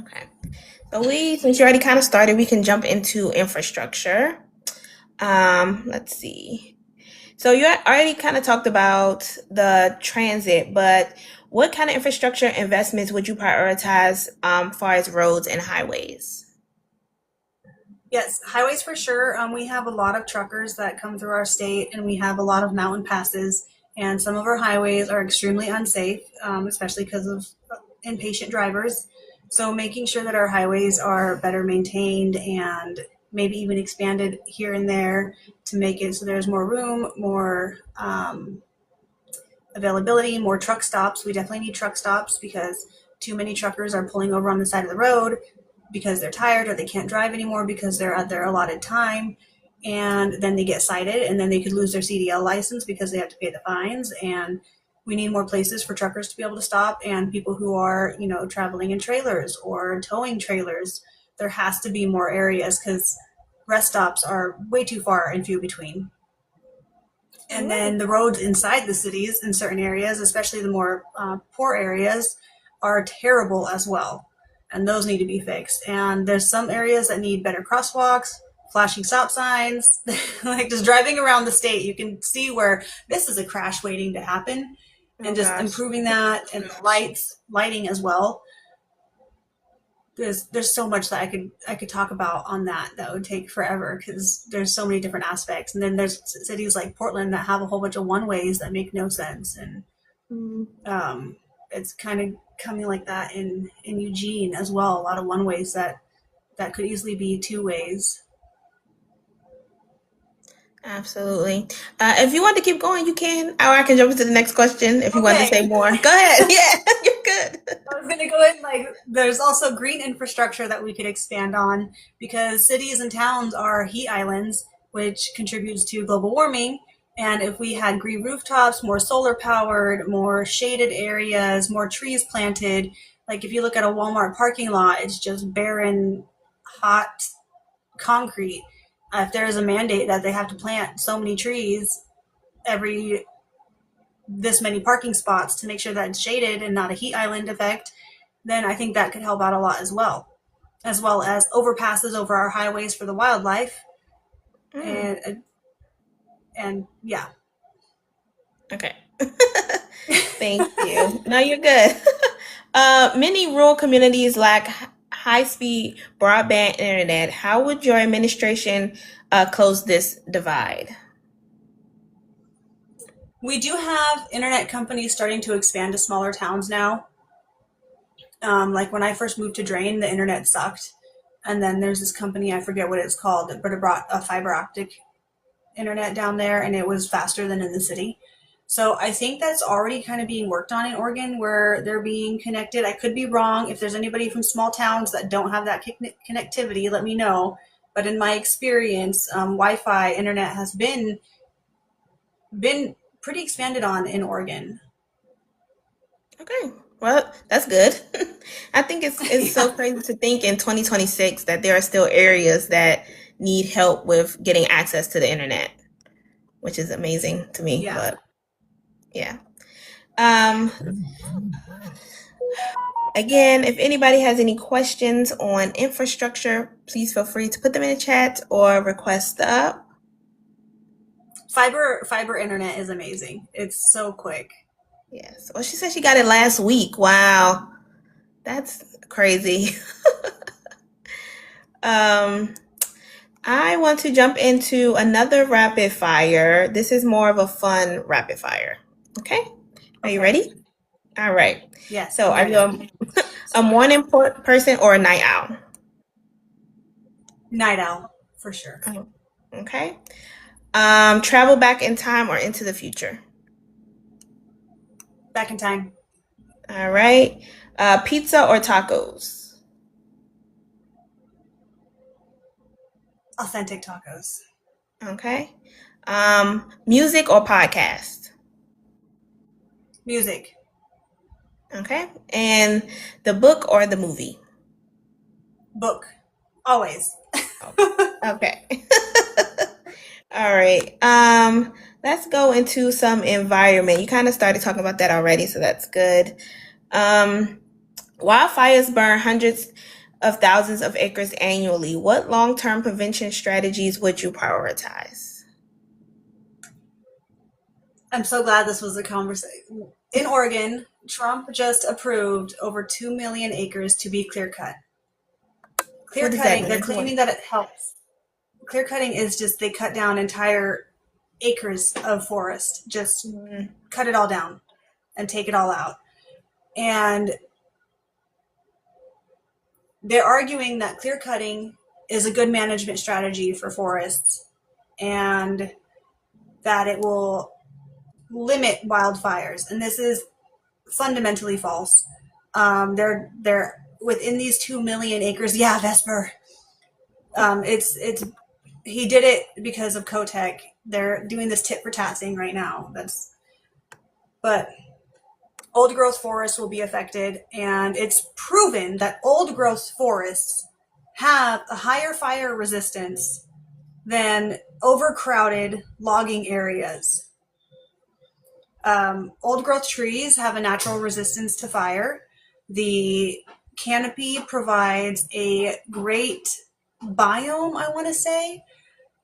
[SPEAKER 1] Okay. So since you already kind of started, we can jump into infrastructure. Let's see. So you already kind of talked about the transit, but what kind of infrastructure investments would you prioritize far as roads and highways?
[SPEAKER 2] Yes, highways for sure. We have a lot of truckers that come through our state, and we have a lot of mountain passes, and some of our highways are extremely unsafe, especially because of impatient drivers. So making sure that our highways are better maintained and maybe even expanded here and there to make it so there's more room, more availability, more truck stops. We definitely need truck stops because too many truckers are pulling over on the side of the road because they're tired or they can't drive anymore because they're at their allotted time, and then they get cited, and then they could lose their CDL license because they have to pay the fines. And we need more places for truckers to be able to stop, and people who are, traveling in trailers or towing trailers. There has to be more areas because rest stops are way too far and few between. And then the roads inside the cities in certain areas, especially the more poor areas, are terrible as well. And those need to be fixed. And there's some areas that need better crosswalks, flashing stop signs. Like just driving around the state, you can see where this is a crash waiting to happen. And just improving that, and lighting as well. There's so much that I could talk about on that would take forever because there's so many different aspects. And then there's cities like Portland that have a whole bunch of one-ways that make no sense. And it's kind of coming like that in Eugene as well. A lot of one-ways that could easily be two ways.
[SPEAKER 1] Absolutely. If you want to keep going, you can, or I can jump into the next question if you want to say more. Go ahead. Yeah, you're good.
[SPEAKER 2] I was going to go in, there's also green infrastructure that we could expand on because cities and towns are heat islands, which contributes to global warming. And if we had green rooftops, more solar powered, more shaded areas, more trees planted, like if you look at a Walmart parking lot, it's just barren, hot concrete. If there is a mandate that they have to plant so many trees every this many parking spots to make sure that it's shaded and not a heat island effect, then I think that could help out a lot as well as overpasses over our highways for the wildlife. And yeah.
[SPEAKER 1] Okay. Thank you. No, you're good. Many rural communities lack high-speed broadband internet. How would your administration close this divide?
[SPEAKER 2] We do have internet companies starting to expand to smaller towns now. Like when I first moved to Drain, the internet sucked. And then there's this company, I forget what it's called, but it brought a fiber optic internet down there, and it was faster than in the city. So I think that's already kind of being worked on in Oregon, where they're being connected. I could be wrong. If there's anybody from small towns that don't have that connectivity, let me know. But in my experience, Wi-Fi internet has been pretty expanded on in Oregon.
[SPEAKER 1] Okay, well, that's good. I think it's so
[SPEAKER 2] Yeah.
[SPEAKER 1] crazy to think in 2026 that there are still areas that need help with getting access to the internet, which is amazing to me.
[SPEAKER 2] Yeah.
[SPEAKER 1] But yeah. Um, Again, if anybody has any questions on infrastructure, please feel free to put them in the chat or request up.
[SPEAKER 2] Fiber internet is amazing. It's so quick.
[SPEAKER 1] Yes. Well, she said she got it last week. Wow. That's crazy. I want to jump into another rapid fire. This is more of a fun rapid fire. Okay? Are you ready? All right.
[SPEAKER 2] Yes.
[SPEAKER 1] So,
[SPEAKER 2] I'm
[SPEAKER 1] are
[SPEAKER 2] ready.
[SPEAKER 1] you a morning person or a night owl?
[SPEAKER 2] Night owl, for sure.
[SPEAKER 1] Okay. Travel back in time or into the future?
[SPEAKER 2] Back in time.
[SPEAKER 1] All right. Pizza or tacos?
[SPEAKER 2] Authentic tacos.
[SPEAKER 1] Okay. Music or podcast?
[SPEAKER 2] Music.
[SPEAKER 1] Okay. And the book or the movie?
[SPEAKER 2] Book. Always.
[SPEAKER 1] Okay. All right. Let's go into some environment. You kind of started talking about that already, so that's good. Wildfires burn hundreds of thousands of acres annually. What long-term prevention strategies would you prioritize?
[SPEAKER 2] I'm so glad this was a conversation. In Oregon, Trump just approved over 2 million acres to be clear cut. Clear
[SPEAKER 1] What does that
[SPEAKER 2] cutting,
[SPEAKER 1] mean?
[SPEAKER 2] they're claiming that it helps. Clear cutting is just they cut down entire acres of forest, just cut it all down and take it all out. And they're arguing that clear cutting is a good management strategy for forests and that it will limit wildfires. And this is fundamentally false. They're within these 2 million acres. Yeah, Vesper. It's he did it because of Cotec. They're doing this tit for tat thing right now. But old growth forests will be affected, and it's proven that old growth forests have a higher fire resistance than overcrowded logging areas. Old growth trees have a natural resistance to fire. The canopy provides a great biome, I want to say,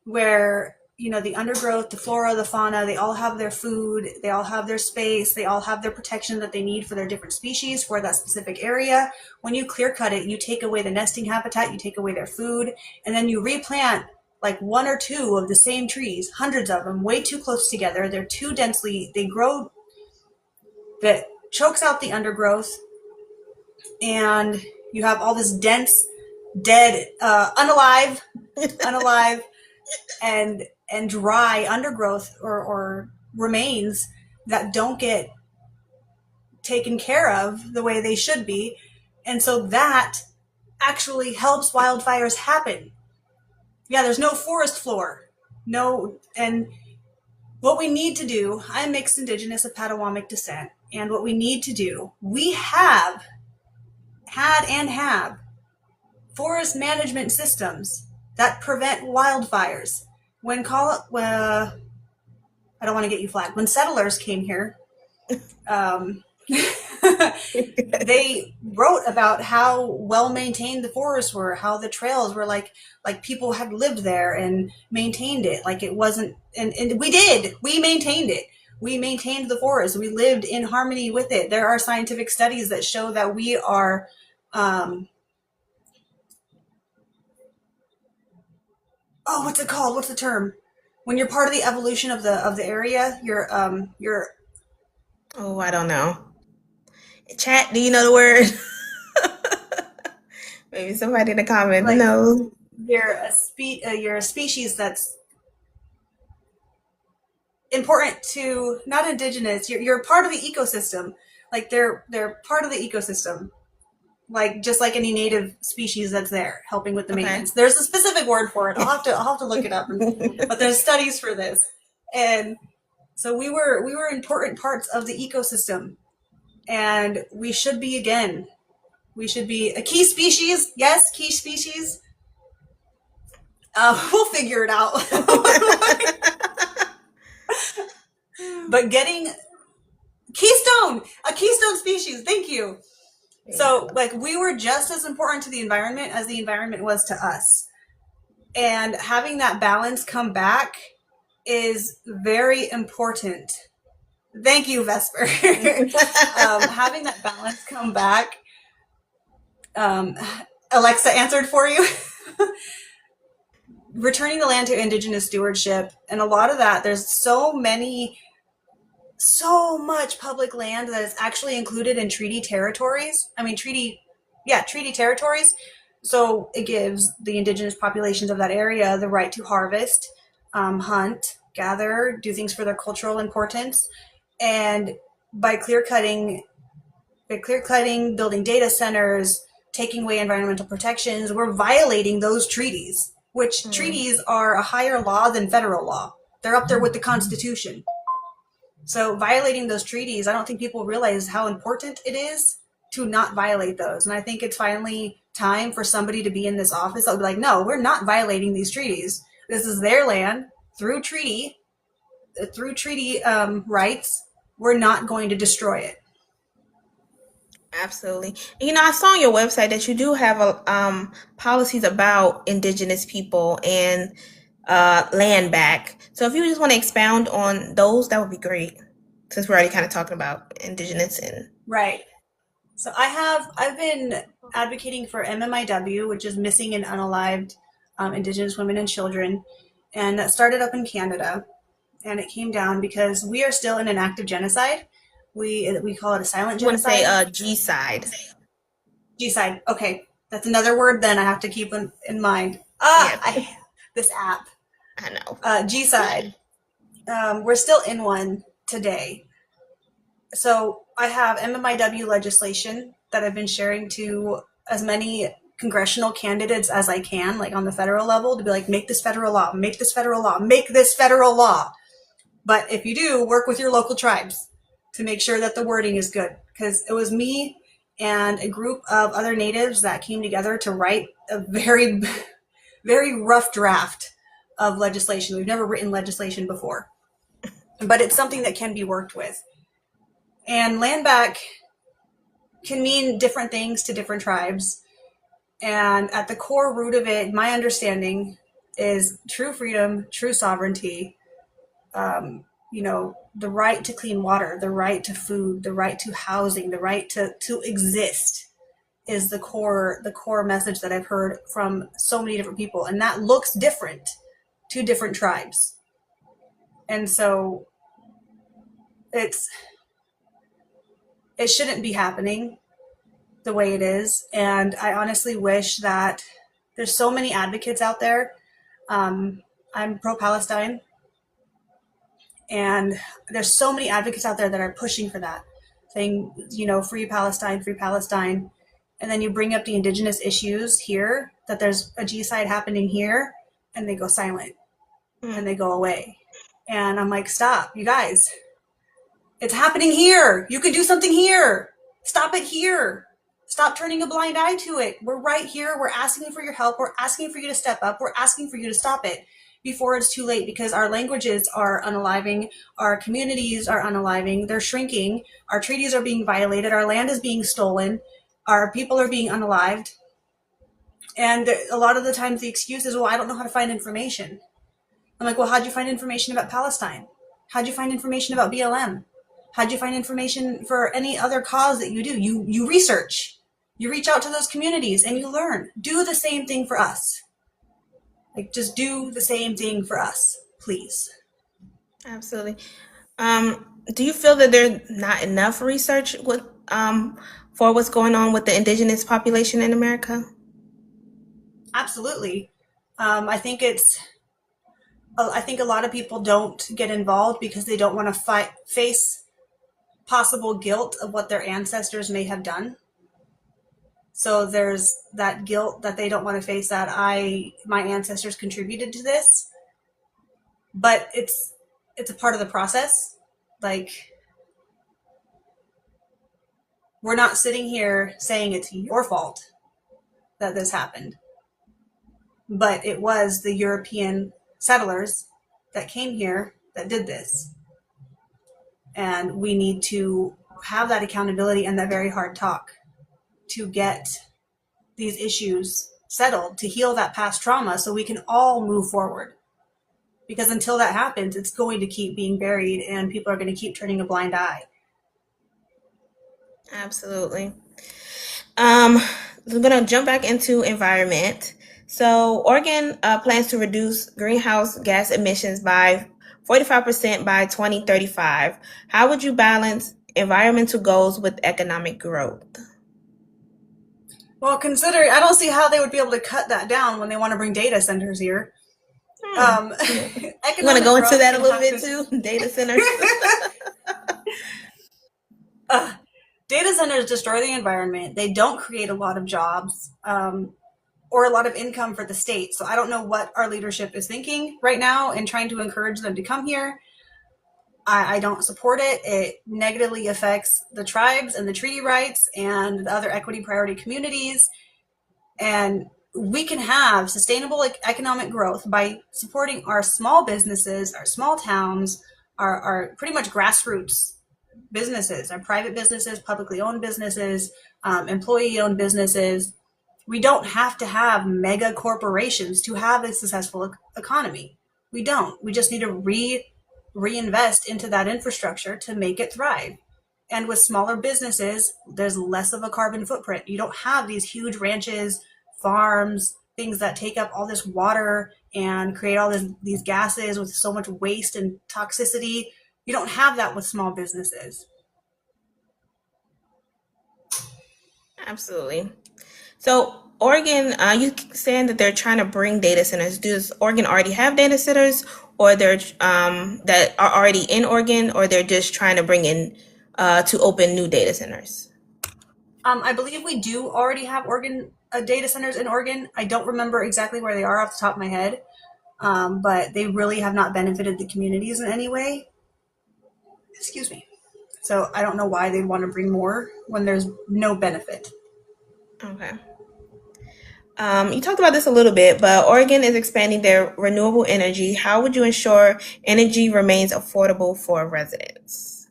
[SPEAKER 2] where the undergrowth, the flora, the fauna, they all have their food, they all have their space, they all have their protection that they need for their different species for that specific area. When you clear cut it, you take away the nesting habitat, you take away their food, and then you replant like one or two of the same trees, hundreds of them, way too close together. They're too densely, they grow, that chokes out the undergrowth, and you have all this dense, dead, unalive, and dry undergrowth or remains that don't get taken care of the way they should be. And so that actually helps wildfires happen. Yeah, there's no forest floor. No, and what we need to do, I'm mixed indigenous of Potawatomi descent, and what we need to do, we have had and have forest management systems that prevent wildfires. I don't want to get you flagged. When settlers came here, they wrote about how well maintained the forests were, how the trails were like people had lived there and maintained it. Like it wasn't, and we maintained it. We maintained the forest. We lived in harmony with it. There are scientific studies that show that we are, what's it called? What's the term? When you're part of the evolution of the area, you're
[SPEAKER 1] Oh, I don't know. Chat, do you know the word? Maybe somebody in the comment
[SPEAKER 2] like
[SPEAKER 1] knows.
[SPEAKER 2] you're a species that's important to not indigenous. You're part of the ecosystem. Like they're part of the ecosystem. Like just like any native species that's there helping with the maintenance. There's a specific word for it. I'll have to look it up. But there's studies for this. And so we were important parts of the ecosystem. And we should be again. We should be a key species. Yes, key species. We'll figure it out. But getting a keystone species. Thank you. Yeah. So like we were just as important to the environment as the environment was to us. And having that balance come back is very important. Thank you, Vesper. Having that balance come back. Alexa answered for you. Returning the land to indigenous stewardship. And a lot of that, there's so much public land that is actually included in treaty territories. Treaty territories. So it gives the indigenous populations of that area the right to harvest, hunt, gather, do things for their cultural importance. And by clear cutting, building data centers, taking away environmental protections, we're violating those treaties, which treaties are a higher law than federal law. They're up there with the Constitution. So violating those treaties, I don't think people realize how important it is to not violate those. And I think it's finally time for somebody to be in this office that will be like, no, we're not violating these treaties. This is their land through treaty rights. We're not going to destroy it.
[SPEAKER 1] Absolutely. I saw on your website that you do have policies about indigenous people and land back. So if you just want to expound on those, that would be great, since we're already kind of talking about indigenous and
[SPEAKER 2] right. So I've been advocating for MMIW, which is missing and unalived indigenous women and children, and that started up in Canada, and it came down because we are still in an active genocide. We call it a silent genocide.
[SPEAKER 1] You want to say G-side.
[SPEAKER 2] G-side. Okay, that's another word. Then I have to keep in mind. This app.
[SPEAKER 1] I know.
[SPEAKER 2] G-side. We're still in one today. So I have MMIW legislation that I've been sharing to as many congressional candidates as I can, like on the federal level, to be like, make this federal law, make this federal law, make this federal law. But if you do, work with your local tribes to make sure that the wording is good. Because it was me and a group of other natives that came together to write a very, very rough draft of legislation. We've never written legislation before, but it's something that can be worked with. And land back can mean different things to different tribes. And at the core root of it, my understanding is true freedom, true sovereignty, the right to clean water, the right to food, the right to housing, the right to exist is the core message that I've heard from so many different people. And that looks different to different tribes. And so it shouldn't be happening the way it is. And I honestly wish that there's so many advocates out there. I'm pro-Palestine. And there's so many advocates out there that are pushing for that, saying, free Palestine, free Palestine. And then you bring up the indigenous issues here, that there's a G-side happening here, and they go silent and they go away. And I'm like, stop, you guys. It's happening here. You can do something here. Stop it here. Stop turning a blind eye to it. We're right here. We're asking for your help. We're asking for you to step up. We're asking for you to stop it before it's too late, because our languages are unaliving. Our communities are unaliving. They're shrinking. Our treaties are being violated. Our land is being stolen. Our people are being unalived. And a lot of the times the excuse is, well, I don't know how to find information. I'm like, well, how'd you find information about Palestine? How'd you find information about BLM? How'd you find information for any other cause that you do? You research. You reach out to those communities and you learn. Do the same thing for us. Like, just do the same thing for us, please.
[SPEAKER 1] Absolutely. Do you feel that there's not enough research for what's going on with the indigenous population in America?
[SPEAKER 2] Absolutely. I think it's I think a lot of people don't get involved because they don't want to face possible guilt of what their ancestors may have done. So there's that guilt that they don't want to face, that my ancestors contributed to this, but it's a part of the process. Like, we're not sitting here saying it's your fault that this happened, but it was the European settlers that came here that did this. And we need to have that accountability and that very hard talk to get these issues settled, to heal that past trauma so we can all move forward. Because until that happens, it's going to keep being buried and people are going to keep turning a blind eye.
[SPEAKER 1] Absolutely. I'm going to jump back into environment. So Oregon plans to reduce greenhouse gas emissions by 45% by 2035. How would you balance environmental goals with economic growth?
[SPEAKER 2] Well, I don't see how they would be able to cut that down when they want to bring data centers here.
[SPEAKER 1] You want to go into that a little bit too? Data centers?
[SPEAKER 2] Data centers destroy the environment. They don't create a lot of jobs or a lot of income for the state. So I don't know what our leadership is thinking right now in trying to encourage them to come here. I don't support it. It negatively affects the tribes and the treaty rights and the other equity priority communities. And we can have sustainable economic growth by supporting our small businesses, our small towns, our pretty much grassroots businesses, our private businesses, publicly owned businesses, employee-owned businesses. We don't have to have mega corporations to have a successful economy. We don't. We just need to reinvest into that infrastructure to make it thrive. And with smaller businesses, there's less of a carbon footprint. You don't have these huge ranches, farms, things that take up all this water and create all these gases with so much waste and toxicity. You don't have that with small businesses.
[SPEAKER 1] Absolutely. So Oregon, you saying that they're trying to bring data centers. Does Oregon already have data centers, or they're that are already in Oregon, or they're just trying to bring in to open new data centers?
[SPEAKER 2] I believe we do already have data centers in Oregon. I don't remember exactly where they are off the top of my head, but they really have not benefited the communities in any way. Excuse me. So I don't know why they'd want to bring more when there's no benefit.
[SPEAKER 1] Okay. You talked about this a little bit, but Oregon is expanding their renewable energy. How would you ensure energy remains affordable for residents?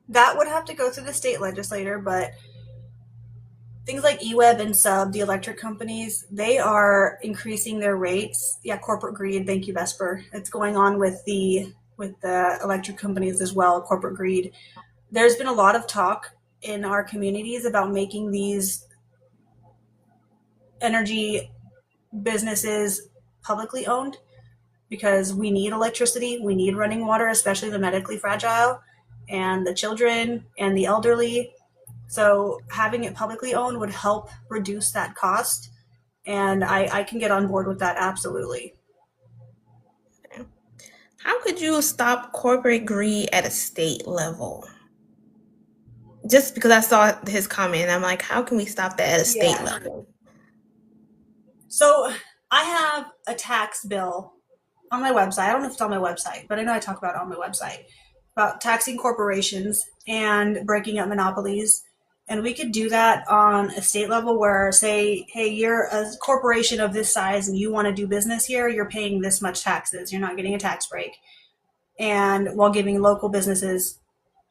[SPEAKER 2] That would have to go through the state legislature, but things like EWEB and Sub, the electric companies, they are increasing their rates. Yeah, corporate greed. Thank you, Vesper. It's going on with the electric companies as well, corporate greed. There's been a lot of talk in our communities about making these energy businesses publicly owned, because we need electricity, we need running water, especially the medically fragile and the children and the elderly. So having it publicly owned would help reduce that cost, and I can get on board with that, absolutely.
[SPEAKER 1] How could you stop corporate greed at a state level? Just because I saw his comment, I'm like, how can we stop that at a state level?
[SPEAKER 2] So I have a tax bill on my website. I don't know if it's on my website, but I know I talk about it on my website, about taxing corporations and breaking up monopolies. And we could do that on a state level where, say, hey, you're a corporation of this size and you want to do business here, you're paying this much taxes. You're not getting a tax break. And while giving local businesses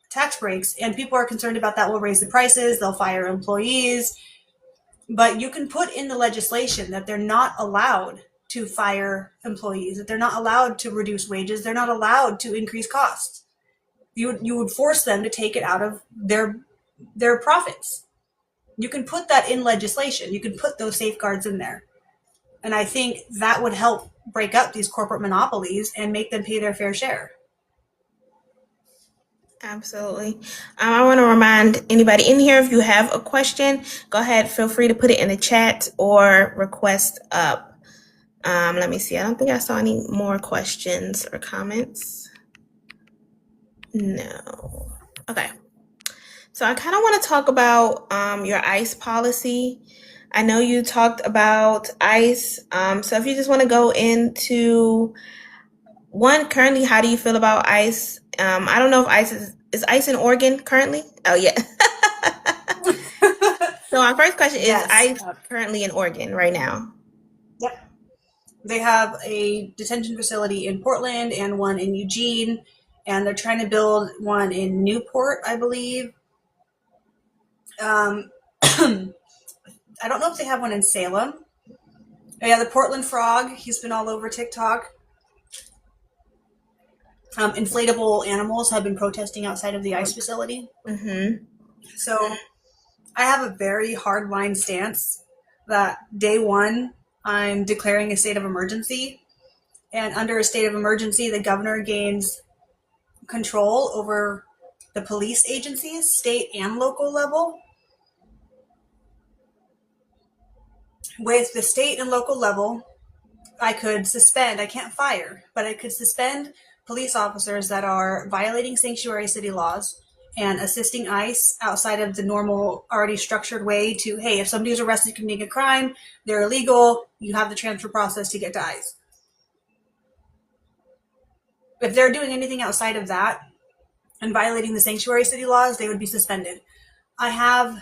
[SPEAKER 2] tax breaks, and people are concerned about that, will raise the prices, they'll fire employees. But you can put in the legislation that they're not allowed to fire employees, that they're not allowed to reduce wages, they're not allowed to increase costs. You would force them to take it out of their profits. You can put that in legislation. You can put those safeguards in there. And I think that would help break up these corporate monopolies and make them pay their fair share.
[SPEAKER 1] Absolutely. I want to remind anybody in here, if you have a question, go ahead, feel free to put it in the chat or request up. Let me see. I don't think I saw any more questions or comments. No. Okay. So I kind of want to talk about your ICE policy. I know you talked about ICE. So if you just want to go into one, currently, how do you feel about ICE? I don't know if ICE is ICE in Oregon currently? Oh, yeah. So my first question is
[SPEAKER 2] Yes.
[SPEAKER 1] ICE currently in Oregon right now?
[SPEAKER 2] Yep. They have a detention facility in Portland and one in Eugene, and they're trying to build one in Newport, I believe. I don't know if they have one in Salem. Oh, yeah, the Portland Frog, he's been all over TikTok. Inflatable animals have been protesting outside of the ICE facility.
[SPEAKER 1] Mm-hmm.
[SPEAKER 2] So I have a very hardline stance that day one, I'm declaring a state of emergency. And under a state of emergency, the governor gains control over the police agencies, state and local level. With the state and local level, I could suspend, I can't fire, but I could suspend police officers that are violating sanctuary city laws and assisting ICE outside of the normal, already structured way to, hey, if somebody's arrested committing a crime, they're illegal, you have the transfer process to get to ICE. If they're doing anything outside of that and violating the sanctuary city laws, they would be suspended. I have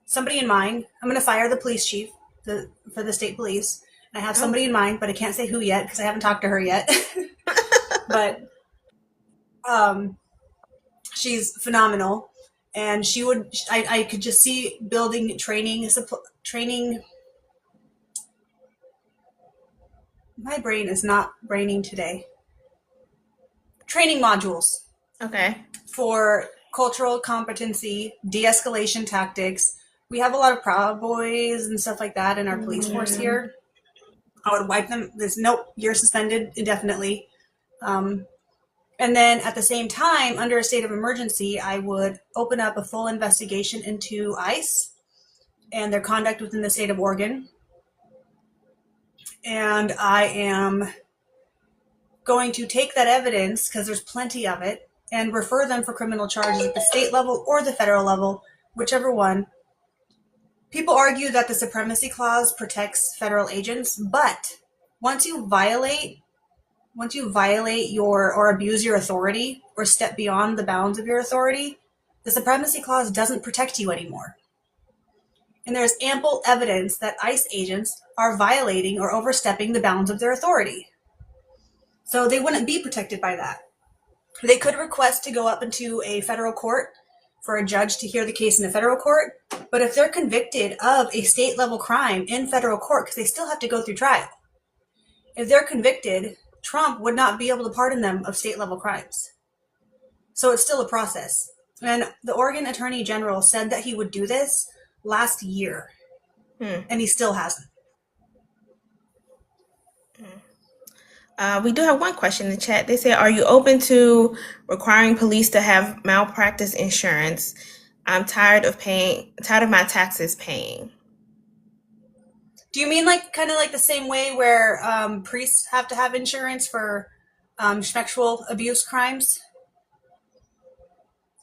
[SPEAKER 2] somebody in mind. I'm going to fire the police chief for the state police. I have somebody in mind, but I can't say who yet because I haven't talked to her yet. But she's phenomenal, and she would. I could just see building training. My brain is not braining today. Training modules.
[SPEAKER 1] Okay.
[SPEAKER 2] For cultural competency, de-escalation tactics. We have a lot of Proud Boys and stuff like that in our police force here. I would wipe them. Nope, you're suspended indefinitely. And then at the same time, under a state of emergency, I would open up a full investigation into ICE and their conduct within the state of Oregon. And I am going to take that evidence, because there's plenty of it, and refer them for criminal charges at the state level or the federal level, whichever one. People argue that the Supremacy Clause protects federal agents, but once you violate your or abuse your authority or step beyond the bounds of your authority, the Supremacy Clause doesn't protect you anymore. And there's ample evidence that ICE agents are violating or overstepping the bounds of their authority. So they wouldn't be protected by that. They could request to go up into a federal court for a judge to hear the case in a federal court, but if they're convicted of a state level crime in federal court, because they still have to go through trial, if they're convicted, Trump would not be able to pardon them of state level crimes. So it's still a process. And the Oregon Attorney General said that he would do this last year, and he still hasn't.
[SPEAKER 1] We do have one question in the chat. They say, are you open to requiring police to have malpractice insurance? I'm tired of my taxes paying.
[SPEAKER 2] Do you mean kind of like the same way where priests have to have insurance for sexual abuse crimes?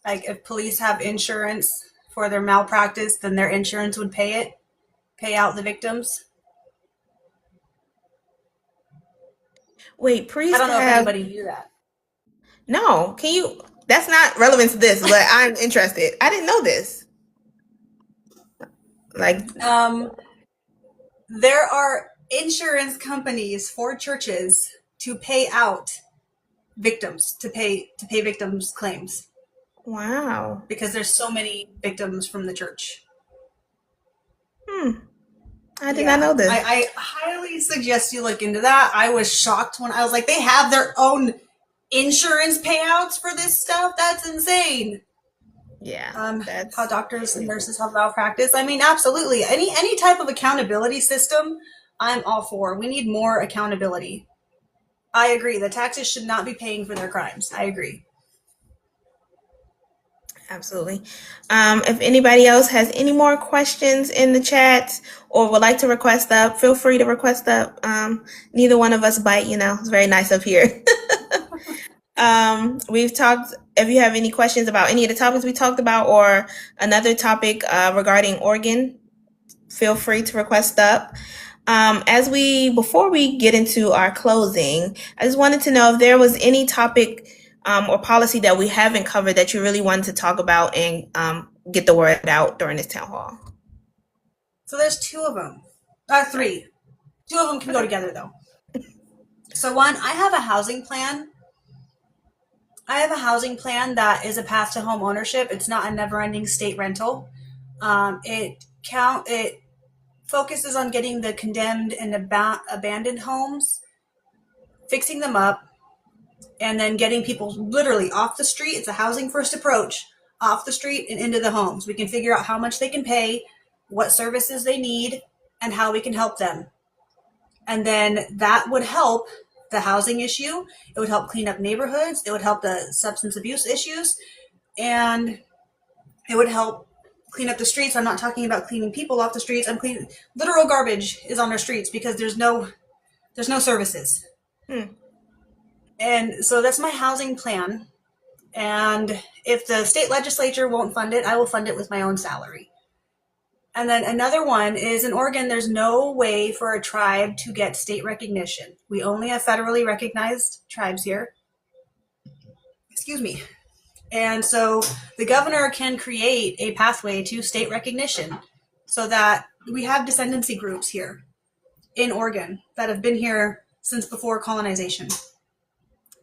[SPEAKER 2] Like if police have insurance for their malpractice, then their insurance would pay out the victims?
[SPEAKER 1] Wait, priests
[SPEAKER 2] I don't know
[SPEAKER 1] have...
[SPEAKER 2] if anybody knew that.
[SPEAKER 1] No, can you... That's not relevant to this, but I'm interested. I didn't know this.
[SPEAKER 2] There are insurance companies for churches to pay out victims, to pay victims' claims.
[SPEAKER 1] Wow.
[SPEAKER 2] Because there's so many victims from the church.
[SPEAKER 1] I did not know this.
[SPEAKER 2] I highly suggest you look into that. I was shocked when I was like, they have their own insurance payouts for this stuff? That's insane.
[SPEAKER 1] Yeah. That's
[SPEAKER 2] how doctors and nurses have malpractice. I mean, absolutely. Any type of accountability system, I'm all for. We need more accountability. I agree. The taxes should not be paying for their crimes. I agree.
[SPEAKER 1] Absolutely. If anybody else has any more questions in the chat or would like to request up, feel free to request up. Neither one of us bite, it's very nice up here. We've talked, if you have any questions about any of the topics we talked about or another topic regarding Oregon, feel free to request up. Before we get into our closing, I just wanted to know if there was any topic or policy that we haven't covered that you really wanted to talk about and get the word out during this town hall.
[SPEAKER 2] So there's two of them, three. Two of them can go together though. So one, I have a housing plan. That is a path to home ownership. It's not a never-ending state rental. It focuses on getting the condemned and abandoned homes, fixing them up, and then getting people literally off the street. It's a housing first approach, off the street and into the homes. We can figure out how much they can pay, what services they need, and how we can help them. And then that would help the housing issue. It would help clean up neighborhoods. It would help the substance abuse issues, and it would help clean up the streets. I'm not talking about cleaning people off the streets. I'm cleaning literal garbage is on our streets because there's no services. And so that's my housing plan. And if the state legislature won't fund it, I will fund it with my own salary. And then another one is in Oregon, there's no way for a tribe to get state recognition. We only have federally recognized tribes here. Excuse me. And so the governor can create a pathway to state recognition so that we have descendancy groups here in Oregon that have been here since before colonization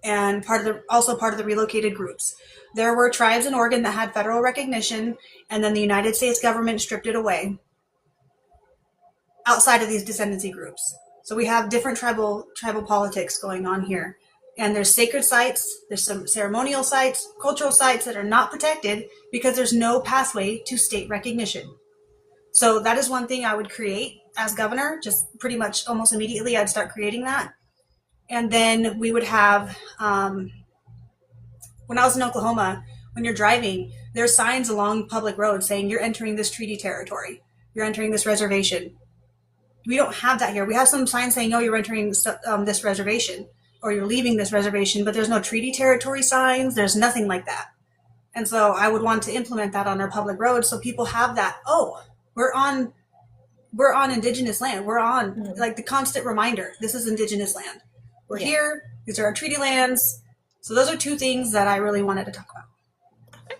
[SPEAKER 2] and also part of the relocated groups. There were tribes in Oregon that had federal recognition, and then the United States government stripped it away outside of these descendancy groups. So we have different tribal politics going on here. And there's sacred sites, there's some ceremonial sites, cultural sites that are not protected because there's no pathway to state recognition. So that is one thing I would create as governor, just pretty much almost immediately I'd start creating that. And then we would have, when I was in Oklahoma, when you're driving, there's signs along public roads saying you're entering this treaty territory, you're entering this reservation. We don't have that here. We have some signs saying, oh, you're entering this reservation, or you're leaving this reservation, but there's no treaty territory signs. There's nothing like that. And so I would want to implement that on our public roads so people have that, oh, we're on indigenous land. We're on like the constant reminder, this is indigenous land. We're here, these are our treaty lands. So those are two things that I really wanted to talk about.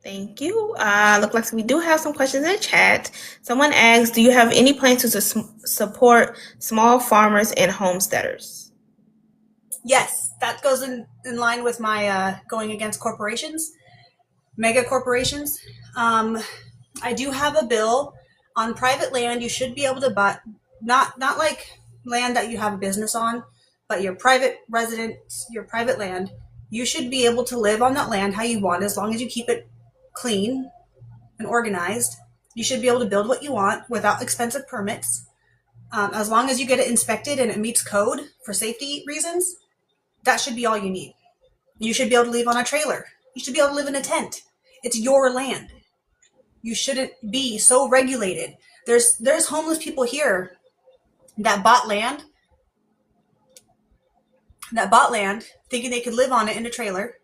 [SPEAKER 1] Thank you. Look like we do have some questions in the chat. Someone asks, do you have any plans to support small farmers and homesteaders?
[SPEAKER 2] Yes, that goes in line with my going against corporations, mega corporations. I do have a bill on private land. You should be able to buy, not like land that you have a business on, but your private residence, your private land. You should be able to live on that land how you want as long as you keep it clean and organized. You should be able to build what you want without expensive permits. As long as you get it inspected and it meets code for safety reasons, that should be all you need. You should be able to live on a trailer. You should be able to live in a tent. It's your land. You shouldn't be so regulated. There's homeless people here that bought land thinking they could live on it in a trailer.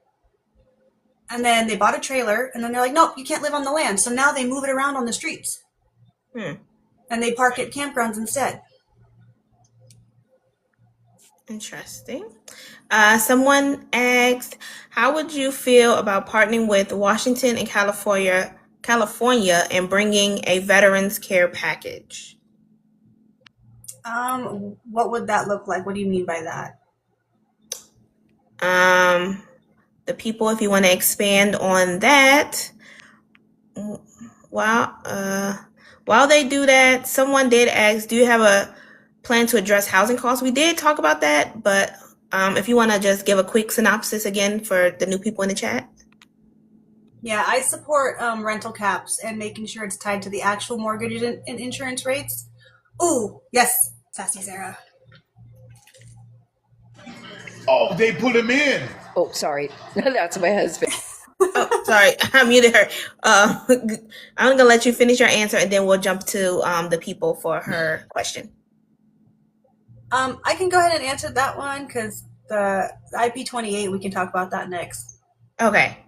[SPEAKER 2] And then they bought a trailer and then they're like, nope, you can't live on the land. So now they move it around on the streets. And they park at campgrounds instead.
[SPEAKER 1] Interesting. Someone asked, how would you feel about partnering with Washington and California and bringing a veterans care package?
[SPEAKER 2] What would that look like? What do you mean by that?
[SPEAKER 1] The people, if you want to expand on that, while they do that, someone did ask, do you have a plan to address housing costs? We did talk about that, but if you want to just give a quick synopsis again for the new people in the chat.
[SPEAKER 2] Yeah, I support rental caps and making sure it's tied to the actual mortgage and insurance rates. Ooh, yes, sassy Sarah.
[SPEAKER 4] Oh, they put him in.
[SPEAKER 5] Oh, sorry. That's my husband.
[SPEAKER 1] Oh, sorry, I muted her. I'm gonna let you finish your answer, and then we'll jump to the people for her question.
[SPEAKER 2] I can go ahead and answer that one because the IP28, we can talk about that next.
[SPEAKER 1] Okay.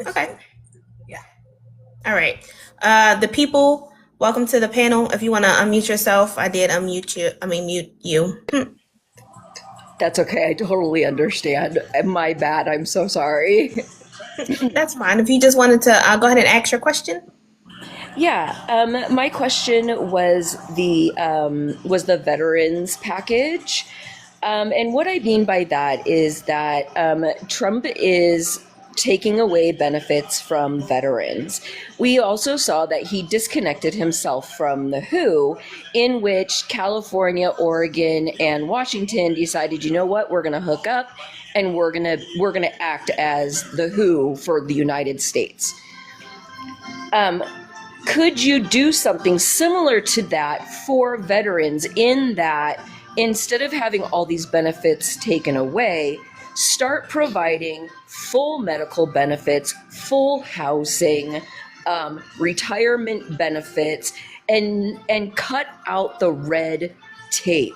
[SPEAKER 1] Okay.
[SPEAKER 2] Yeah.
[SPEAKER 1] All right. The people, welcome to the panel. If you want to unmute yourself, I did unmute you. Mute you.
[SPEAKER 4] That's okay. I totally understand. My bad. I'm so sorry.
[SPEAKER 1] That's fine. If you just wanted to go ahead and ask your question.
[SPEAKER 4] Yeah. My question was the veterans package, and what I mean by that is that Trump is taking away benefits from veterans. We also saw that he disconnected himself from the WHO, in which California, Oregon, and Washington decided, you know what, we're going to hook up, and we're gonna act as the WHO for the United States. Could you do something similar to that for veterans, in that instead of having all these benefits taken away, start providing full medical benefits, full housing, retirement benefits, and cut out the red tape?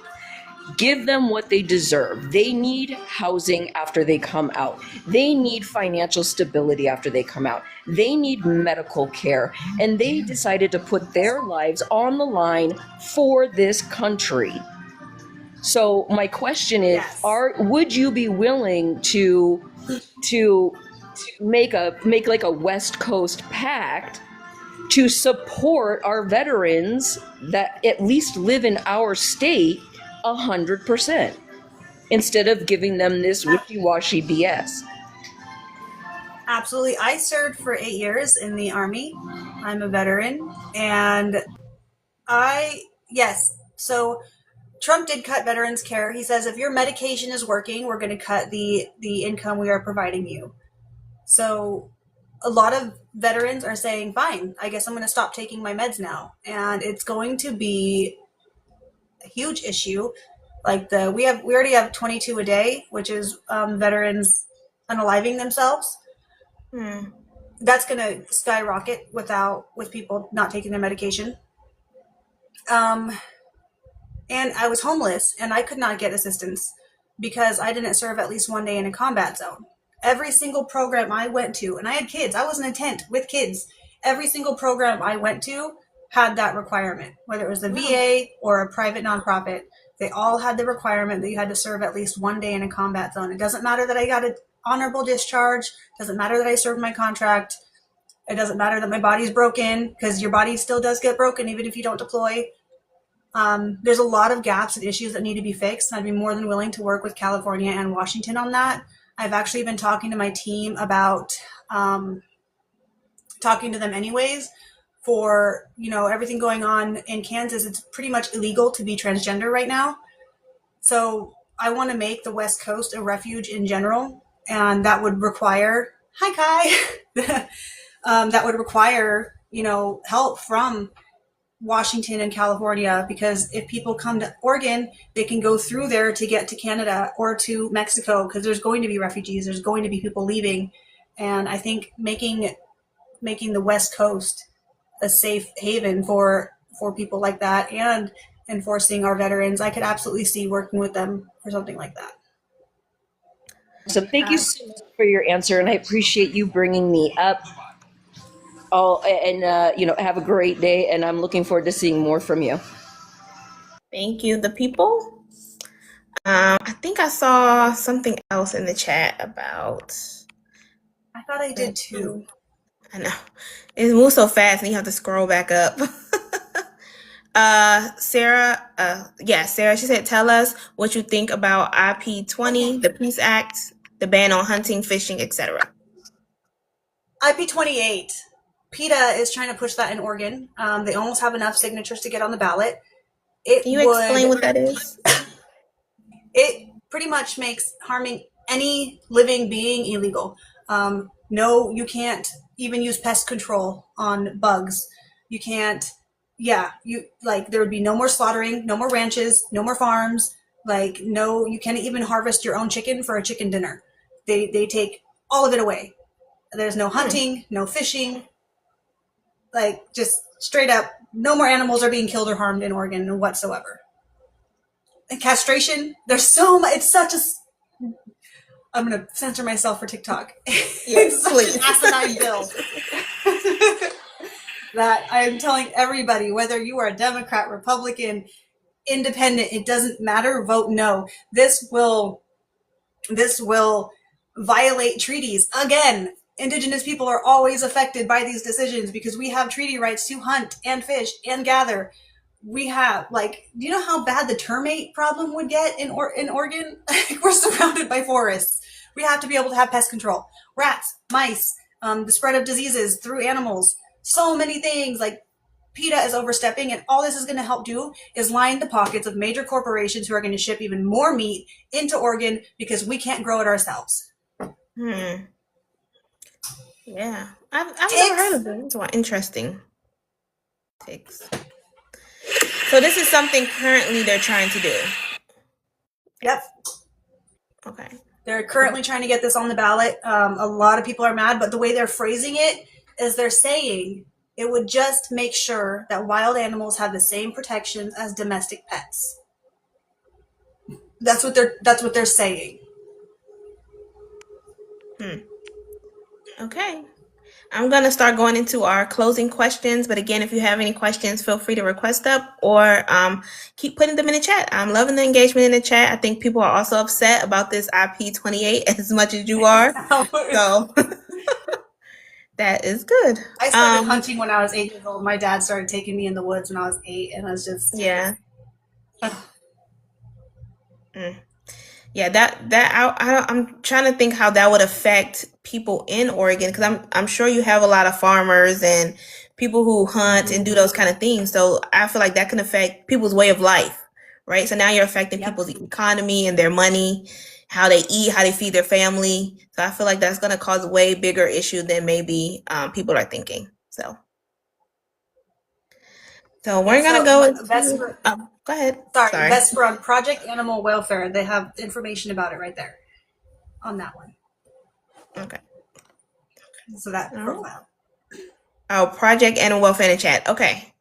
[SPEAKER 4] Give them what they deserve. They need housing after they come out. They need financial stability after they come out. They need medical care. And they decided to put their lives on the line for this country. So my question is,
[SPEAKER 2] Yes.
[SPEAKER 4] would you be willing to make like a West Coast pact to support our veterans that at least live in our state 100%, instead of giving them this wishy-washy BS?
[SPEAKER 2] Absolutely. I served for 8 years in the Army. I'm a veteran. And yes. So Trump did cut veterans care. He says, if your medication is working, we're going to cut the income we are providing you. So a lot of veterans are saying, fine, I guess I'm going to stop taking my meds now. And it's going to be a huge issue. Like we already have 22 a day, which is veterans unaliving themselves. That's going to skyrocket with people not taking their medication. And I was homeless, and I could not get assistance because I didn't serve at least one day in a combat zone. Every single program I went to, and I had kids, I was in a tent with kids. Every single program I went to had that requirement, whether it was the VA or a private nonprofit. They all had the requirement that you had to serve at least one day in a combat zone. It doesn't matter that I got an honorable discharge. It doesn't matter that I served my contract. It doesn't matter that my body's broken, because your body still does get broken even if you don't deploy. There's a lot of gaps and issues that need to be fixed. I'd be more than willing to work with California and Washington on that. I've actually been talking to my team about talking to them anyways for, everything going on in Kansas. It's pretty much illegal to be transgender right now. So I want to make the West Coast a refuge in general. And that would require, hi Kai, that would require, help from Washington and California, because if people come to Oregon, they can go through there to get to Canada or to Mexico, because there's going to be refugees, there's going to be people leaving. And I think making the West Coast a safe haven for people like that, and enforcing our veterans, I could absolutely see working with them for something like that.
[SPEAKER 4] So thank you so much for your answer, and I appreciate you bringing me up. Have a great day, and I'm looking forward to seeing more from you.
[SPEAKER 1] Thank you. The people. I think I saw something else in the chat about.
[SPEAKER 2] I thought I did too.
[SPEAKER 1] I know. It moves so fast, and you have to scroll back up. Sarah, Sarah, she said, tell us what you think about IP20, the Peace Act, the ban on hunting, fishing, etc.
[SPEAKER 2] IP28. PETA is trying to push that in Oregon. They almost have enough signatures to get on the ballot.
[SPEAKER 1] Can you explain what that is?
[SPEAKER 2] It pretty much makes harming any living being illegal. No, you can't even use pest control on bugs. You can't, there would be no more slaughtering, no more ranches, no more farms. You can't even harvest your own chicken for a chicken dinner. They take all of it away. There's no hunting, no fishing, like just straight up, no more animals are being killed or harmed in Oregon whatsoever. And castration, there's so much, it's such a, I'm going to censor myself for TikTok. It's such
[SPEAKER 1] please.
[SPEAKER 2] an asinine bill that I'm telling everybody, whether you are a Democrat, Republican, Independent, it doesn't matter, vote no. This will violate treaties. Again, Indigenous people are always affected by these decisions because we have treaty rights to hunt and fish and gather. We have, like, do you know how bad the termite problem would get in Oregon? We're surrounded by forests. We have to be able to have pest control. Rats, mice, the spread of diseases through animals. So many things, like PETA is overstepping, and all this is going to help do is line the pockets of major corporations who are going to ship even more meat into Oregon because we can't grow it ourselves.
[SPEAKER 1] Yeah, I've never heard of it. It's interesting. Ticks. So this is something currently they're trying to do.
[SPEAKER 2] Yep.
[SPEAKER 1] Okay.
[SPEAKER 2] They're currently trying to get this on the ballot. A lot of people are mad, but the way they're phrasing it is they're saying it would just make sure that wild animals have the same protections as domestic pets. That's what they're saying.
[SPEAKER 1] Okay. I'm going to start going into our closing questions. But again, if you have any questions, feel free to request up or keep putting them in the chat. I'm loving the engagement in the chat. I think people are also upset about this IP28 as much as you are. So that is good.
[SPEAKER 2] I started hunting when I was 8 years old. My dad started taking me in the woods when I was 8, and I was just...
[SPEAKER 1] Yeah. Yeah, I'm trying to think how that would affect people in Oregon, because I'm sure you have a lot of farmers and people who hunt and do those kind of things. So I feel like that can affect people's way of life, right? So now you're affecting people's economy and their money, how they eat, how they feed their family. So I feel like that's going to cause a way bigger issue than maybe people are thinking. So we're going to go into... go ahead.
[SPEAKER 2] Sorry, Vesper on Project Animal Welfare. They have information about it right there on that one.
[SPEAKER 1] Okay.
[SPEAKER 2] So that profile.
[SPEAKER 1] Oh, Project Animal Welfare in the chat. Okay.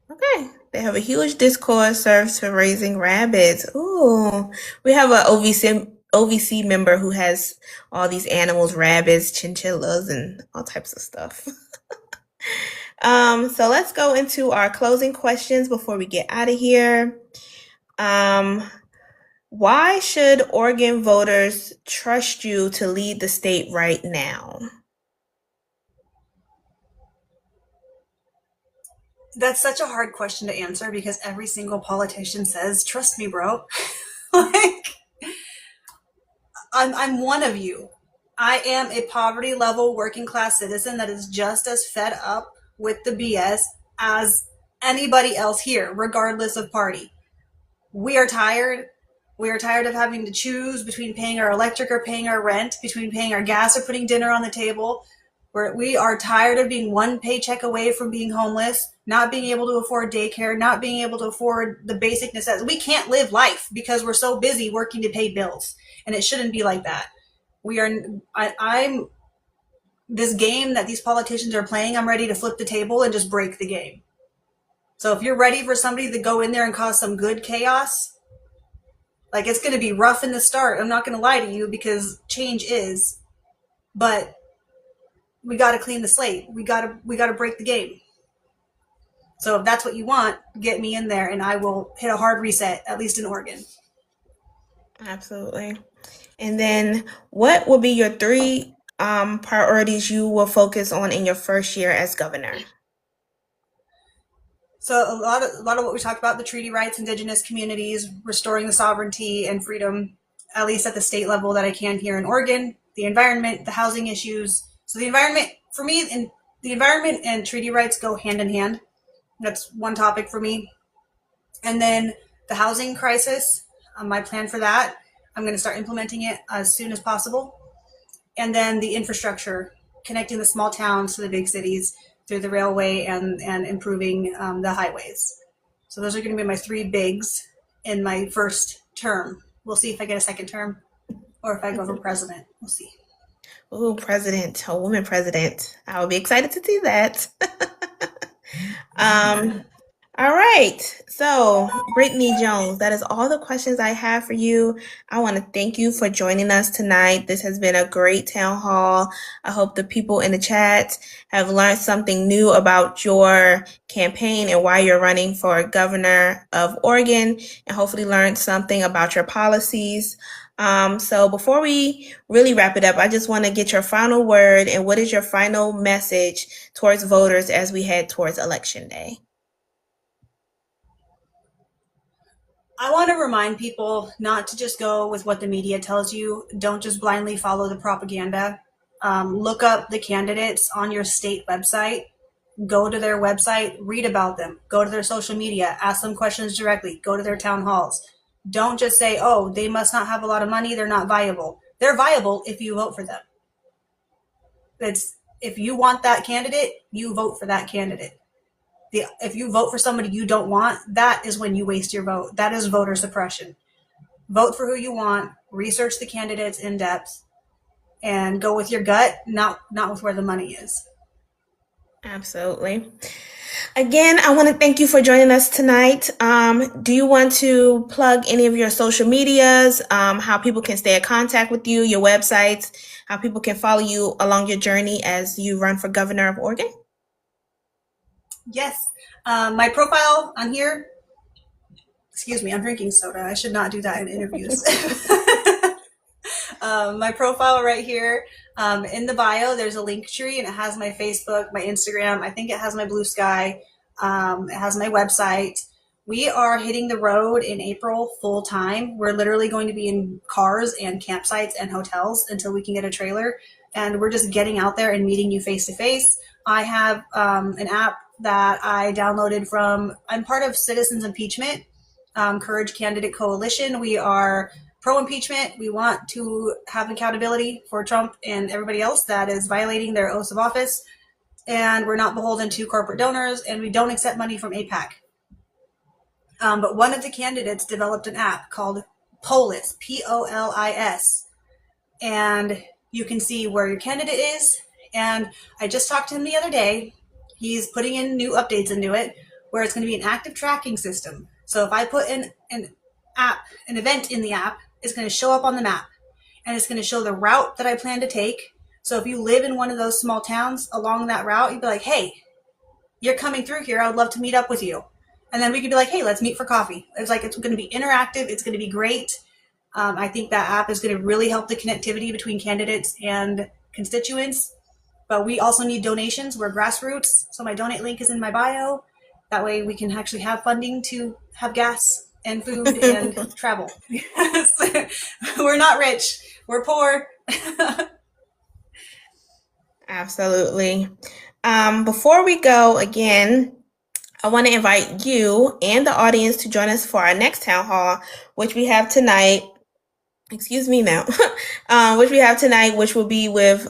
[SPEAKER 1] Okay. They have a huge discourse serves for raising rabbits. Ooh. We have a OVC member who has all these animals, rabbits, chinchillas, and all types of stuff. So let's go into our closing questions before we get out of here. Why should Oregon voters trust you to lead the state right now?
[SPEAKER 2] That's such a hard question to answer because every single politician says, trust me, bro. Like, I'm one of you. I am a poverty level working class citizen that is just as fed up with the BS as anybody else here, regardless of party. We are tired. We are tired of having to choose between paying our electric or paying our rent, between paying our gas or putting dinner on the table. We are tired of being one paycheck away from being homeless, not being able to afford daycare, not being able to afford the basic necessities. We can't live life because we're so busy working to pay bills, and it shouldn't be like that. I'm this game that these politicians are playing, I'm ready to flip the table and just break the game. So if you're ready for somebody to go in there and cause some good chaos, like, it's going to be rough in the start. I'm not going to lie to you because change is, but we got to clean the slate. We got to break the game. So if that's what you want, get me in there and I will hit a hard reset, at least in Oregon.
[SPEAKER 1] Absolutely. And then what will be your 3 priorities you will focus on in your first year as governor?
[SPEAKER 2] So a lot of what we talked about, the treaty rights, Indigenous communities, restoring the sovereignty and freedom, at least at the state level that I can here in Oregon, the environment, the housing issues. So the environment, for me, the environment and treaty rights go hand in hand. That's one topic for me. And then the housing crisis, my plan for that, I'm going to start implementing it as soon as possible. And then the infrastructure, connecting the small towns to the big cities through the railway and improving the highways. So those are going to be my 3 bigs in my first term. We'll see if I get a second term. or if I go for president. We'll see.
[SPEAKER 1] Ooh, president, a woman president. I will be excited to see that. All right. So, Brittany Jones, that is all the questions I have for you. I want to thank you for joining us tonight. This has been a great town hall. I hope the people in the chat have learned something new about your campaign and why you're running for governor of Oregon, and hopefully learned something about your policies. So before we really wrap it up, I just want to get your final word, and what is your final message towards voters as we head towards Election Day?
[SPEAKER 2] I want to remind people not to just go with what the media tells you. Don't just blindly follow the propaganda. Look up the candidates on your state website. Go to their website, read about them. Go to their social media, ask them questions directly. Go to their town halls. Don't just say, oh, they must not have a lot of money, they're not viable. They're viable if you vote for them. If you want that candidate, you vote for that candidate. If you vote for somebody you don't want, that is when you waste your vote. That is voter suppression. Vote for who you want, research the candidates in depth, and go with your gut, not with where the money is.
[SPEAKER 1] Absolutely. Again, I want to thank you for joining us tonight. Do you want to plug any of your social medias, how people can stay in contact with you, your websites, how people can follow you along your journey as you run for governor of Oregon?
[SPEAKER 2] Yes. My profile on here, excuse me, I'm drinking soda. I should not do that in interviews. My profile right here, in the bio, there's a link tree, and it has my Facebook, my Instagram. I think it has my Blue Sky. It has my website. We are hitting the road in April full time. We're literally going to be in cars and campsites and hotels until we can get a trailer. And we're just getting out there and meeting you face to face. I have an app that I downloaded I'm part of Citizens Impeachment, Courage Candidate Coalition. We are pro-impeachment. We want to have accountability for Trump and everybody else that is violating their oaths of office. And we're not beholden to corporate donors, and we don't accept money from AIPAC. But one of the candidates developed an app called Polis, P-O-L-I-S. And you can see where your candidate is. And I just talked to him the other day. He's putting in new updates into it where it's going to be an active tracking system. So if I put in an event in the app, it's going to show up on the map, and it's going to show the route that I plan to take. So if you live in one of those small towns along that route, you'd be like, hey, you're coming through here. I would love to meet up with you. And then we could be like, hey, let's meet for coffee. It's going to be interactive. It's going to be great. I think that app is going to really help the connectivity between candidates and constituents. But we also need donations. We're grassroots. So my donate link is in my bio. That way we can actually have funding to have gas and food and travel. We're not rich. We're poor.
[SPEAKER 1] Absolutely. Before we go, again, I want to invite you and the audience to join us for our next town hall, which we have tonight. Excuse me, ma'am. Which we have tonight, which will be with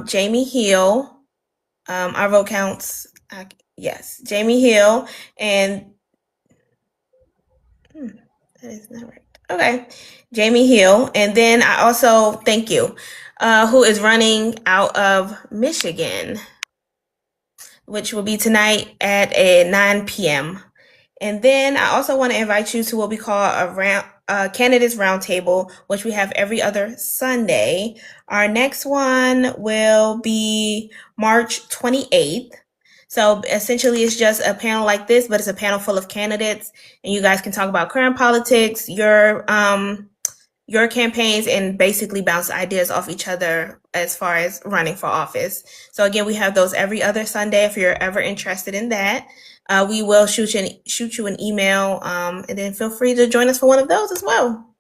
[SPEAKER 1] Jamie Hill. Our vote counts. Yes, Jamie Hill, and that is not right. Okay, Jamie Hill, and then I also thank you, who is running out of Michigan, which will be tonight at 9 p.m. And then I also want to invite you to what we call a candidates roundtable, which we have every other Sunday. Our next one will be March 28th. So essentially it's just a panel like this, but it's a panel full of candidates, and you guys can talk about current politics, your campaigns, and basically bounce ideas off each other as far as running for office. So again, we have those every other Sunday. If you're ever interested in that, we will shoot you an email, and then feel free to join us for one of those as well.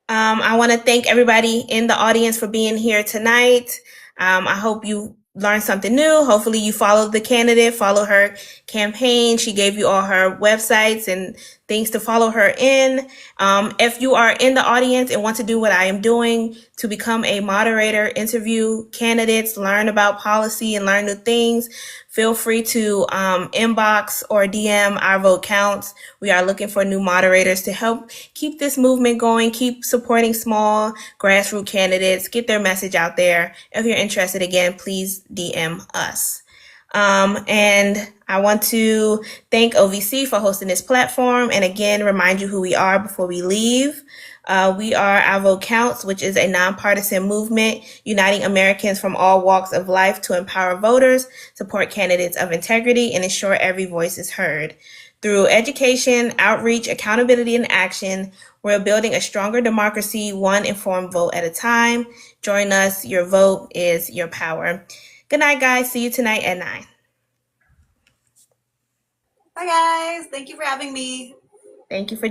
[SPEAKER 1] I want to thank everybody in the audience for being here tonight. I hope you learned something new. Hopefully you followed the candidate, follow her campaign. She gave you all her websites and things to follow her in. If you are in the audience and want to do what I am doing to become a moderator, interview candidates, learn about policy, and learn new things, feel free to inbox or DM our vote counts. We are looking for new moderators to help keep this movement going, keep supporting small grassroots candidates, get their message out there. If you're interested, again, please DM us. And I want to thank OVC for hosting this platform, and again, remind you who we are before we leave. We are Our Vote Counts, which is a nonpartisan movement uniting Americans from all walks of life to empower voters, support candidates of integrity, and ensure every voice is heard. Through education, outreach, accountability, and action, we're building a stronger democracy, one informed vote at a time. Join us. Your vote is your power. Good night, guys. See you tonight at 9.
[SPEAKER 2] Bye, guys. Thank you for having me.
[SPEAKER 1] Thank you for